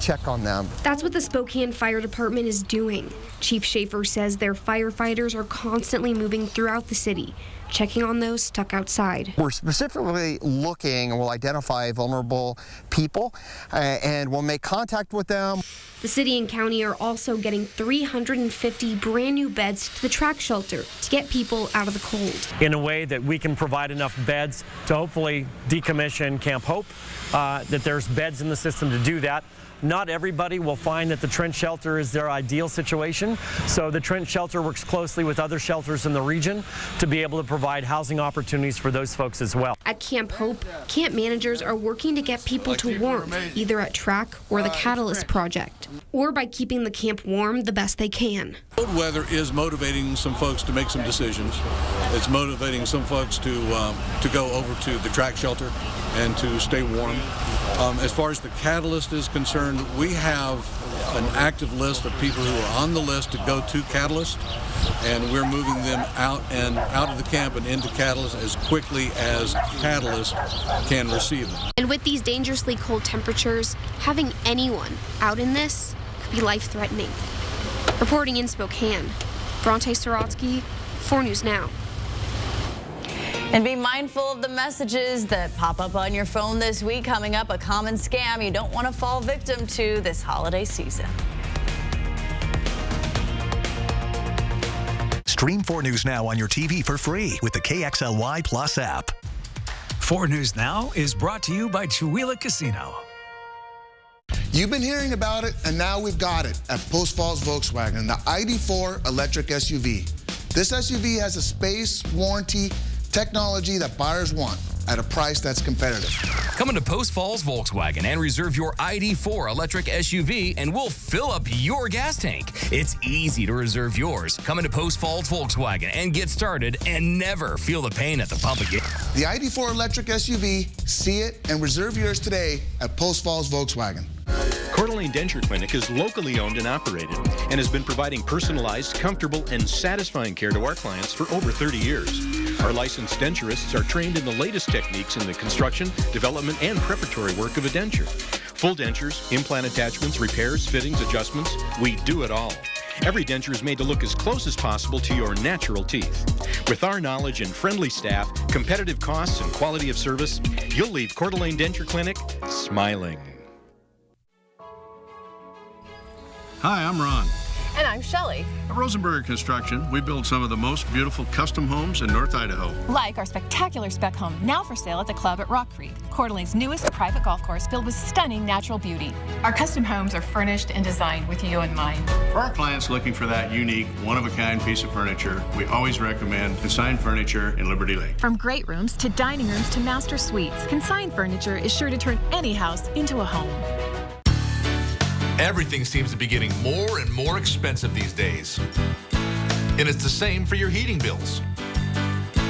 Speaker 20: check on them.
Speaker 16: That's what the Spokane Fire Department is doing. Chief Schaefer says their firefighters are constantly moving throughout the city, checking on those stuck outside.
Speaker 20: We're specifically looking and we'll identify vulnerable people and we'll make contact with them.
Speaker 16: The city and county are also getting 350 brand new beds to the track shelter to get people out of the cold.
Speaker 21: In a way that we can provide enough beds to hopefully decommission Camp Hope, that there's beds in the system to do that. Not everybody will find that the Trent Shelter is their ideal situation, so the Trent Shelter works closely with other shelters in the region to be able to provide housing opportunities for those folks as well.
Speaker 16: At Camp Hope, camp managers are working to get people to warmth, either at Track or the Catalyst Project, or by keeping the camp warm the best they can.
Speaker 22: Cold weather is motivating some folks to make some decisions. It's motivating some folks to go over to the Track Shelter and to stay warm. As far as the Catalyst is concerned, we have an active list of people who are on the list to go to Catalyst, and we're moving them out of the camp and into Catalyst as quickly as Catalyst can receive them.
Speaker 16: And with these dangerously cold temperatures, having anyone out in this could be life-threatening. Reporting in Spokane, Bronte Sorotsky, 4 News Now.
Speaker 2: And be mindful of the messages that pop up on your phone this week. Coming up, a common scam you don't want to fall victim to this holiday season.
Speaker 8: Stream 4 News Now on your TV for free with the KXLY Plus app.
Speaker 23: 4 News Now is brought to you by Chewelah Casino.
Speaker 24: You've been hearing about it, and now we've got it at Post Falls Volkswagen, the ID4 electric SUV. This SUV has a space, warranty, technology that buyers want at a price that's competitive.
Speaker 25: Come into Post Falls Volkswagen and reserve your ID4 electric SUV and we'll fill up your gas tank. It's easy to reserve yours. Come into Post Falls Volkswagen and get started and never feel the pain at the pump again.
Speaker 24: The ID4 electric SUV, see it and reserve yours today at Post Falls Volkswagen.
Speaker 26: Coeur d'Alene Denture Clinic is locally owned and operated and has been providing personalized, comfortable, and satisfying care to our clients for over 30 years. Our licensed denturists are trained in the latest techniques in the construction, development, and preparatory work of a denture. Full dentures, implant attachments, repairs, fittings, adjustments, we do it all. Every denture is made to look as close as possible to your natural teeth. With our knowledge and friendly staff, competitive costs, and quality of service, you'll leave Coeur d'Alene Denture Clinic smiling.
Speaker 1: Hi, I'm Ron.
Speaker 13: And I'm Shelley.
Speaker 1: At Rosenberger Construction, we build some of the most beautiful custom homes in North Idaho.
Speaker 13: Like our spectacular spec home, now for sale at the club at Rock Creek, Coeur d'Alene's newest private golf course filled with stunning natural beauty. Our custom homes are furnished and designed with you in mind.
Speaker 1: For our clients looking for that unique, one-of-a-kind piece of furniture, we always recommend Consign Furniture in Liberty Lake.
Speaker 13: From great rooms to dining rooms to master suites, Consign Furniture is sure to turn any house into a home.
Speaker 14: Everything seems to be getting more and more expensive these days. And it's the same for your heating bills.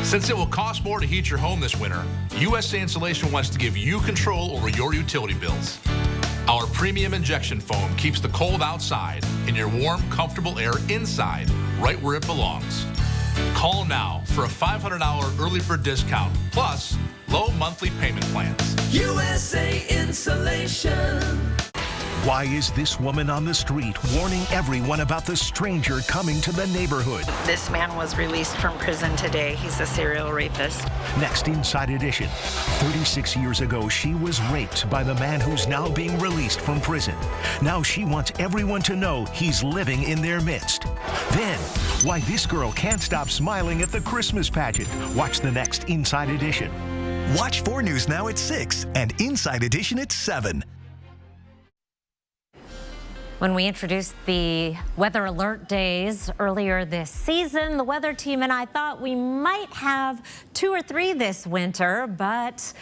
Speaker 14: Since it will cost more to heat your home this winter, USA Insulation wants to give you control over your utility bills. Our premium injection foam keeps the cold outside and your warm, comfortable air inside, right where it belongs. Call now for a $500 early bird discount, plus low monthly payment plans.
Speaker 15: USA Insulation.
Speaker 8: Why is this woman on the street warning everyone about the stranger coming to the neighborhood?
Speaker 17: This man was released from prison today. He's a serial rapist.
Speaker 8: Next Inside Edition. 36 years ago, she was raped by the man who's now being released from prison. Now she wants everyone to know he's living in their midst. Then, why this girl can't stop smiling at the Christmas pageant. Watch the next Inside Edition.
Speaker 19: Watch 4 News Now at 6 and Inside Edition at 7.
Speaker 7: When we introduced the weather alert days earlier this season, the weather team and I thought we might have 2 or 3 this winter, but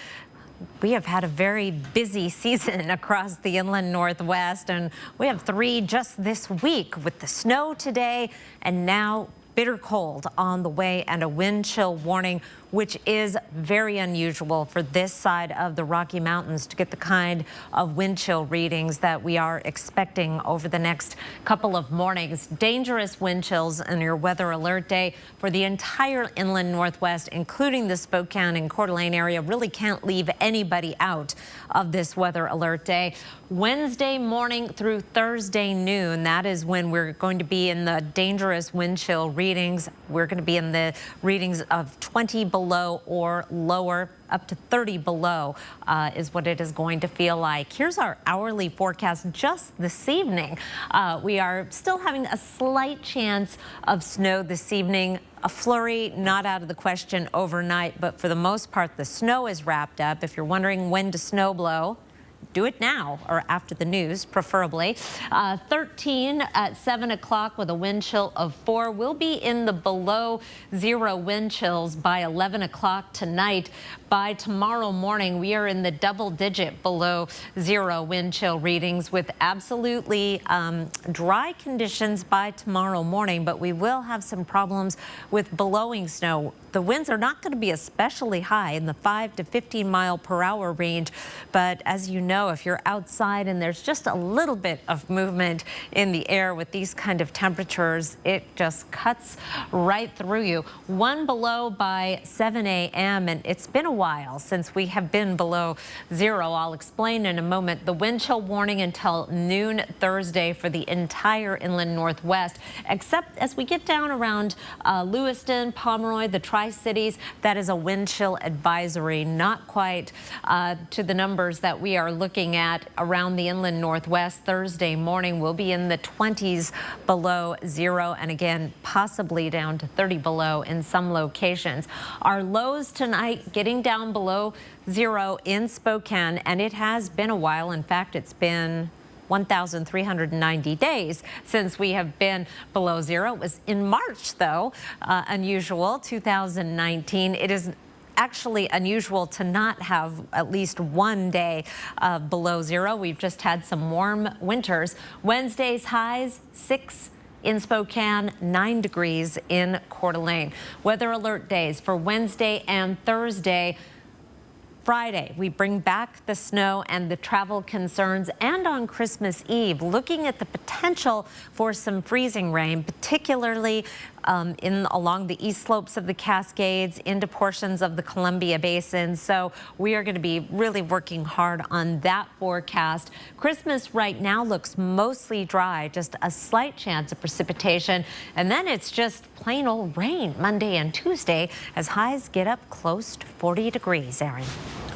Speaker 7: we have had a very busy season across the inland Northwest, and we have 3 just this week with the snow today and now bitter cold on the way and a wind chill warning, which is very unusual for this side of the Rocky Mountains to get the kind of wind chill readings that we are expecting over the next couple of mornings. Dangerous wind chills in your weather alert day for the entire inland Northwest, including the Spokane and Coeur d'Alene area. Really can't leave anybody out of this weather alert day. Wednesday morning through Thursday noon, that is when we're going to be in the dangerous wind chill readings. We're going to be in the readings of 20 below or lower. Up to 30 below is what it is going to feel like. Here's our hourly forecast just this evening. We are still having a slight chance of snow this evening. A flurry not out of the question overnight, but for the most part, the snow is wrapped up. If you're wondering when to snow blow, do it now or after the news, preferably. 13 at 7 o'clock with a wind chill of 4. We'll be in the below 0 wind chills by 11 o'clock tonight. By tomorrow morning, we are in the double-digit below 0 wind chill readings with absolutely dry conditions by tomorrow morning, but we will have some problems with blowing snow. The winds are not going to be especially high in the 5 to 15 mile per hour range, but as you know, if you're outside and there's just a little bit of movement in the air with these kind of temperatures, it just cuts right through you. 1 below by 7 a.m. and it's been a while since we have been below 0. I'll explain in a moment. The wind chill warning until noon Thursday for the entire inland Northwest, except as we get down around Lewiston, Pomeroy, the Tri-Cities, that is a wind chill advisory, not quite to the numbers that we are looking at around the inland Northwest. Thursday morning we'll be in the 20s below 0 and again possibly down to 30 below in some locations. Our lows tonight getting down below 0 in Spokane, and it has been a while. In fact, it's been 1,390 days since we have been below 0. It was in March, though, unusual, 2019. It is actually unusual to not have at least one day below 0. We've just had some warm winters. Wednesday's highs 6 in Spokane, 9 degrees in Coeur d'Alene. Weather alert days for Wednesday and Thursday. Friday, we bring back the snow and the travel concerns, and on Christmas Eve, looking at the potential for some freezing rain, particularly along the east slopes of the Cascades into portions of the Columbia Basin. So we are going to be really working hard on that forecast. Christmas right now looks mostly dry, just a slight chance of precipitation, and then it's just plain old rain Monday and Tuesday as highs get up close to 40 degrees, Aaron.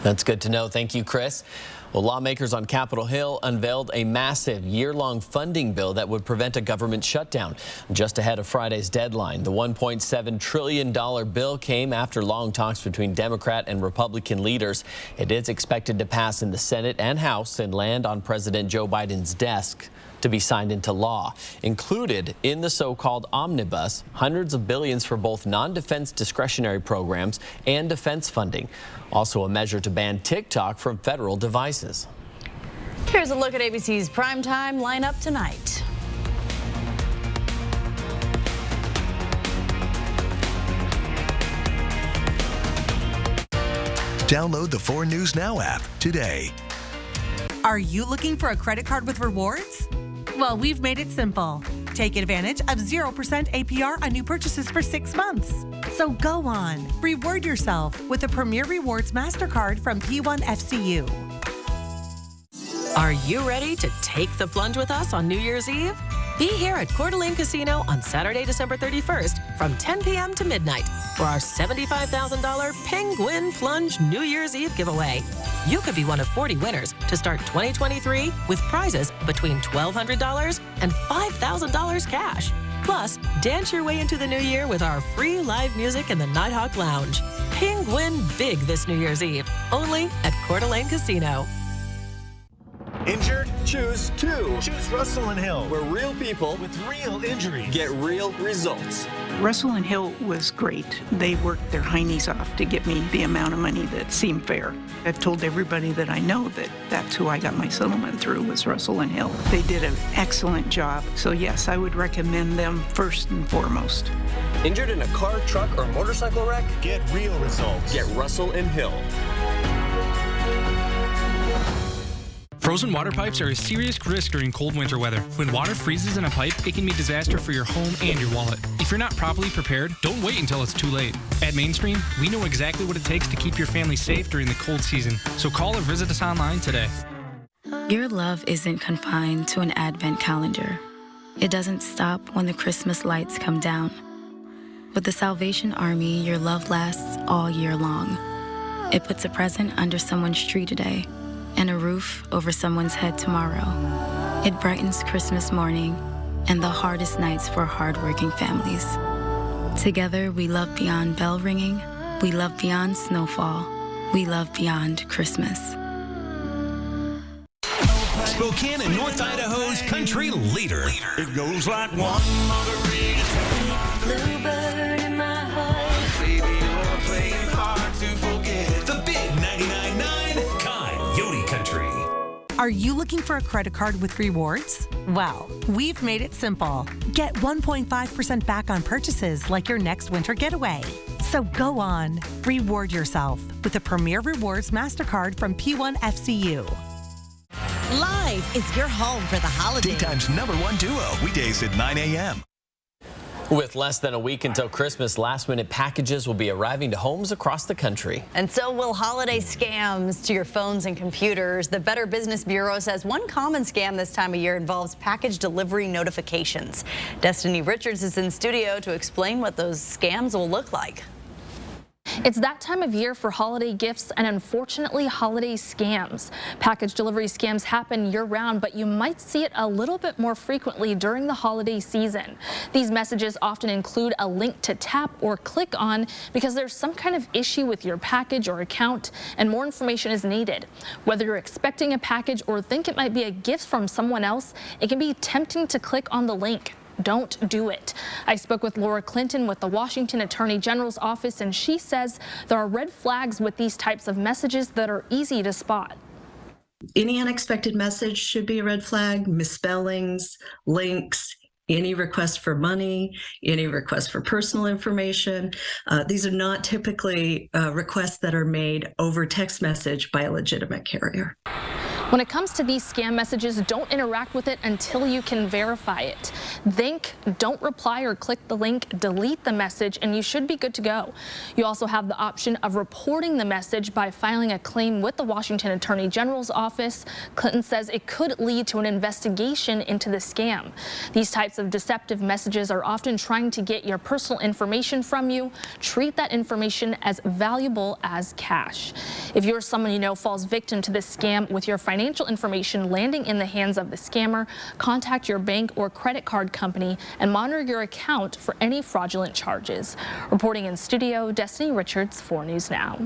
Speaker 3: That's good to know. Thank you, Chris. Well, lawmakers on Capitol Hill unveiled a massive year-long funding bill that would prevent a government shutdown. Just ahead of Friday's deadline, the $1.7 trillion bill came after long talks between Democrat and Republican leaders. It is expected to pass in the Senate and House and land on President Joe Biden's desk to be signed into law. Included in the so-called omnibus, hundreds of billions for both non-defense discretionary programs and defense funding. Also a measure to ban TikTok from federal devices.
Speaker 2: Here's a look at ABC's primetime lineup tonight.
Speaker 19: Download the 4 News Now app today.
Speaker 4: Are you looking for a credit card with rewards? Well, we've made it simple. Take advantage of 0% APR on new purchases for 6 months. So go on, reward yourself with a Premier Rewards MasterCard from P1FCU.
Speaker 5: Are you ready to take the plunge with us on New Year's Eve? Be here at Coeur d'Alene Casino on Saturday, December 31st from 10 p.m. to midnight for our $75,000 Penguin Plunge New Year's Eve giveaway. You could be one of 40 winners to start 2023 with prizes between $1,200 and $5,000 cash. Plus, dance your way into the new year with our free live music in the Nighthawk Lounge. Penguin big this New Year's Eve, only at Coeur d'Alene Casino.
Speaker 6: Injured? Choose 2. Choose Russell & Hill, where real people with real injuries get real results.
Speaker 10: Russell & Hill was great. They worked their heinies off to get me the amount of money that seemed fair. I've told everybody that I know that that's who I got my settlement through was Russell & Hill. They did an excellent job. So yes, I would recommend them first and foremost.
Speaker 6: Injured in a car, truck, or motorcycle wreck? Get real results. Get Russell & Hill.
Speaker 11: Frozen water pipes are a serious risk during cold winter weather. When water freezes in a pipe, it can be a disaster for your home and your wallet. If you're not properly prepared, don't wait until it's too late. At Mainstream, we know exactly what it takes to keep your family safe during the cold season. So call or visit us online today.
Speaker 18: Your love isn't confined to an advent calendar. It doesn't stop when the Christmas lights come down. With the Salvation Army, your love lasts all year long. It puts a present under someone's tree today and a roof over someone's head tomorrow. It brightens Christmas morning and the hardest nights for hardworking families. Together, we love beyond bell ringing, we love beyond snowfall, we love beyond Christmas.
Speaker 8: Spokane and North Idaho's country leader. It goes like one margarita.
Speaker 15: Bluebird in my heart. Baby, you're playing hard to forget.
Speaker 8: The big 99.9 Coyote Country.
Speaker 4: Are you looking for a credit card with rewards? Well, we've made it simple. Get 1.5% back on purchases like your next winter getaway. So go on, reward yourself with a Premier Rewards MasterCard from P1FCU.
Speaker 27: Live is your home for the holidays.
Speaker 19: Daytime's #1 duo, weekdays at 9 a.m.
Speaker 3: With less than a week until Christmas, last-minute packages will be arriving to homes across the country.
Speaker 2: And so will holiday scams to your phones and computers. The Better Business Bureau says one common scam this time of year involves package delivery notifications. Destiny Richards is in studio to explain what those scams will look like.
Speaker 28: It's that time of year for holiday gifts and unfortunately holiday scams. Package delivery scams happen year-round, but you might see it a little bit more frequently during the holiday season. These messages often include a link to tap or click on because there's some kind of issue with your package or account and more information is needed. Whether you're expecting a package or think it might be a gift from someone else, it can be tempting to click on the link. Don't do it. I spoke with Laura Clinton with the Washington Attorney General's office, and she says there are red flags with these types of messages that are easy to spot.
Speaker 29: Any unexpected message should be a red flag. Misspellings, links, any request for money, any request for personal information. These are not typically requests that are made over text message by a legitimate carrier.
Speaker 28: When it comes to these scam messages, don't interact with it until you can verify it. Think, don't reply or click the link, delete the message, and you should be good to go. You also have the option of reporting the message by filing a claim with the Washington Attorney General's office. Clinton says it could lead to an investigation into the scam. These types of deceptive messages are often trying to get your personal information from you. Treat that information as valuable as cash. If you're someone you know falls victim to this scam with your financial information landing in the hands of the scammer, contact your bank or credit card company and monitor your account for any fraudulent charges. Reporting in studio, Destiny Richards, 4 News Now.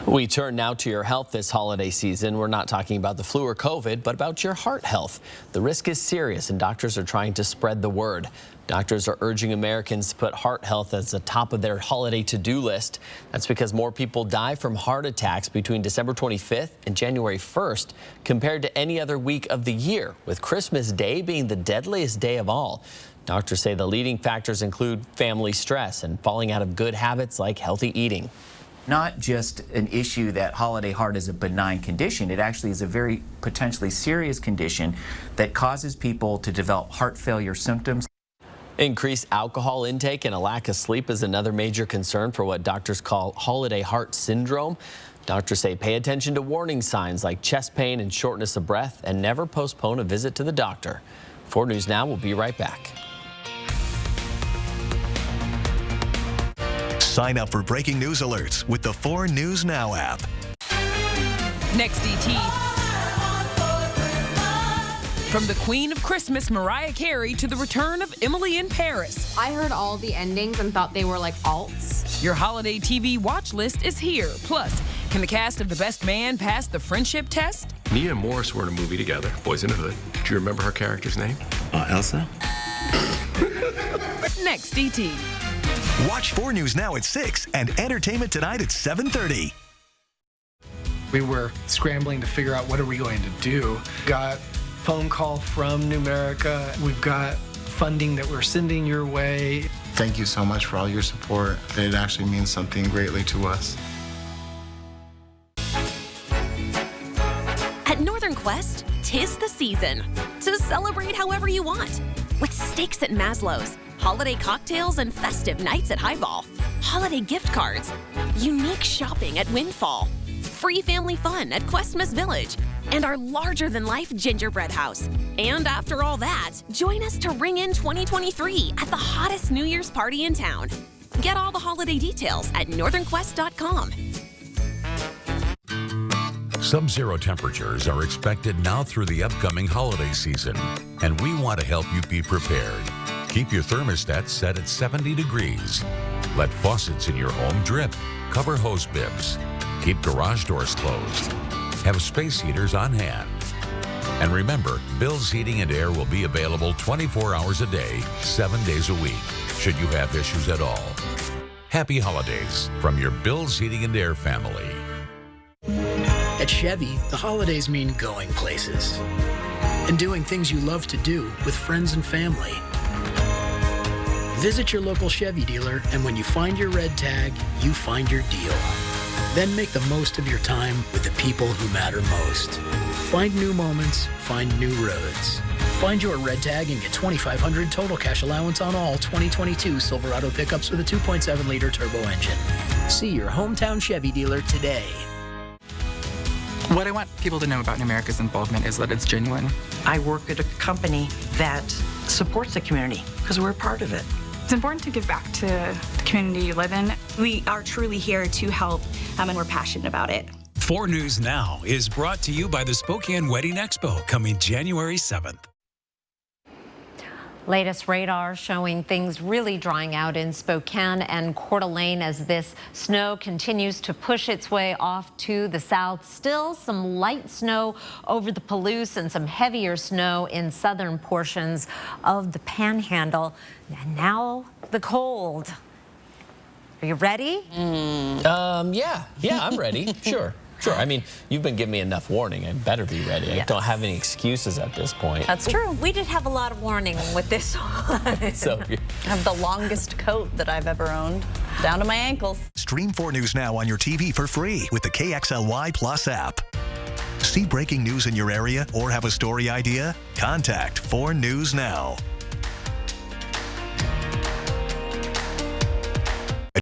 Speaker 3: We turn now to your health this holiday season. We're not talking about the flu or COVID, but about your heart health. The risk is serious, and doctors are trying to spread the word. Doctors are urging Americans to put heart health as the top of their holiday to-do list. That's because more people die from heart attacks between December 25th and January 1st compared to any other week of the year, with Christmas Day being the deadliest day of all. Doctors say the leading factors include family stress and falling out of good habits like healthy eating.
Speaker 9: Not just an issue that holiday heart is a benign condition, it actually is a very potentially serious condition that causes people to develop heart failure symptoms.
Speaker 3: Increased alcohol intake and a lack of sleep is another major concern for what doctors call holiday heart syndrome. Doctors say pay attention to warning signs like chest pain and shortness of breath, and never postpone a visit to the doctor. 4 News Now will be right back.
Speaker 19: Sign up for breaking news alerts with the 4 News Now app.
Speaker 12: Next DT. From the Queen of Christmas, Mariah Carey, to the return of Emily in Paris.
Speaker 16: I heard all the endings and thought they were like alts.
Speaker 12: Your holiday TV watch list is here. Plus, can the cast of The Best Man pass the friendship test?
Speaker 20: Mia and Morris were in a movie together, Boys in the Hood. Do you remember her character's name? Elsa?
Speaker 12: Next DT.
Speaker 19: Watch 4 News Now at 6 and Entertainment Tonight at 7:30.
Speaker 21: We were scrambling to figure out what are we going to do. Got phone call from Numerica. We've got funding that we're sending your way.
Speaker 22: Thank you so much for all your support. It actually means something greatly to us.
Speaker 23: At Northern Quest, 'tis the season to celebrate however you want. With steaks at Maslow's, holiday cocktails and festive nights at Highball, holiday gift cards, unique shopping at Windfall, free family fun at Questmas Village, and our larger-than-life gingerbread house. And after all that, join us to ring in 2023 at the hottest New Year's party in town. Get all the holiday details at northernquest.com.
Speaker 24: Sub-zero temperatures are expected now through the upcoming holiday season, and we want to help you be prepared. Keep your thermostat set at 70 degrees. Let faucets in your home drip. Cover hose bibs. Keep garage doors closed. Have space heaters on hand. And remember, Bill's Heating and Air will be available 24 hours a day, 7 days a week, should you have issues at all. Happy holidays from your Bill's Heating and Air family.
Speaker 25: At Chevy, the holidays mean going places and doing things you love to do with friends and family. Visit your local Chevy dealer, and when you find your red tag, you find your deal. Then make the most of your time with the people who matter most. Find new moments, find new roads. Find your red tag and get $2,500 total cash allowance on all 2022 Silverado pickups with a 2.7-liter turbo engine. See your hometown Chevy dealer today.
Speaker 30: What I want people to know about Numerica's involvement is that it's genuine.
Speaker 31: I work at a company that supports the community because we're a part of it.
Speaker 32: It's important to give back to the community you live in. We are truly here to help, and we're passionate about it.
Speaker 33: 4 News Now is brought to you by the Spokane Wedding Expo, coming January 7th.
Speaker 7: Latest radar showing things really drying out in Spokane and Coeur d'Alene as this snow continues to push its way off to the south. Still some light snow over the Palouse and some heavier snow in southern portions of the Panhandle. And now the cold. Are you ready?
Speaker 3: Yeah, I'm ready. Sure. I mean, you've been giving me enough warning. I better be ready. Yes. I don't have any excuses at this point.
Speaker 7: That's true. We did have a lot of warning with this one.
Speaker 3: So
Speaker 2: I have the longest coat that I've ever owned, down to my ankles.
Speaker 19: Stream 4 News Now on your TV for free with the KXLY Plus app. See breaking news in your area or have a story idea? Contact 4 News Now.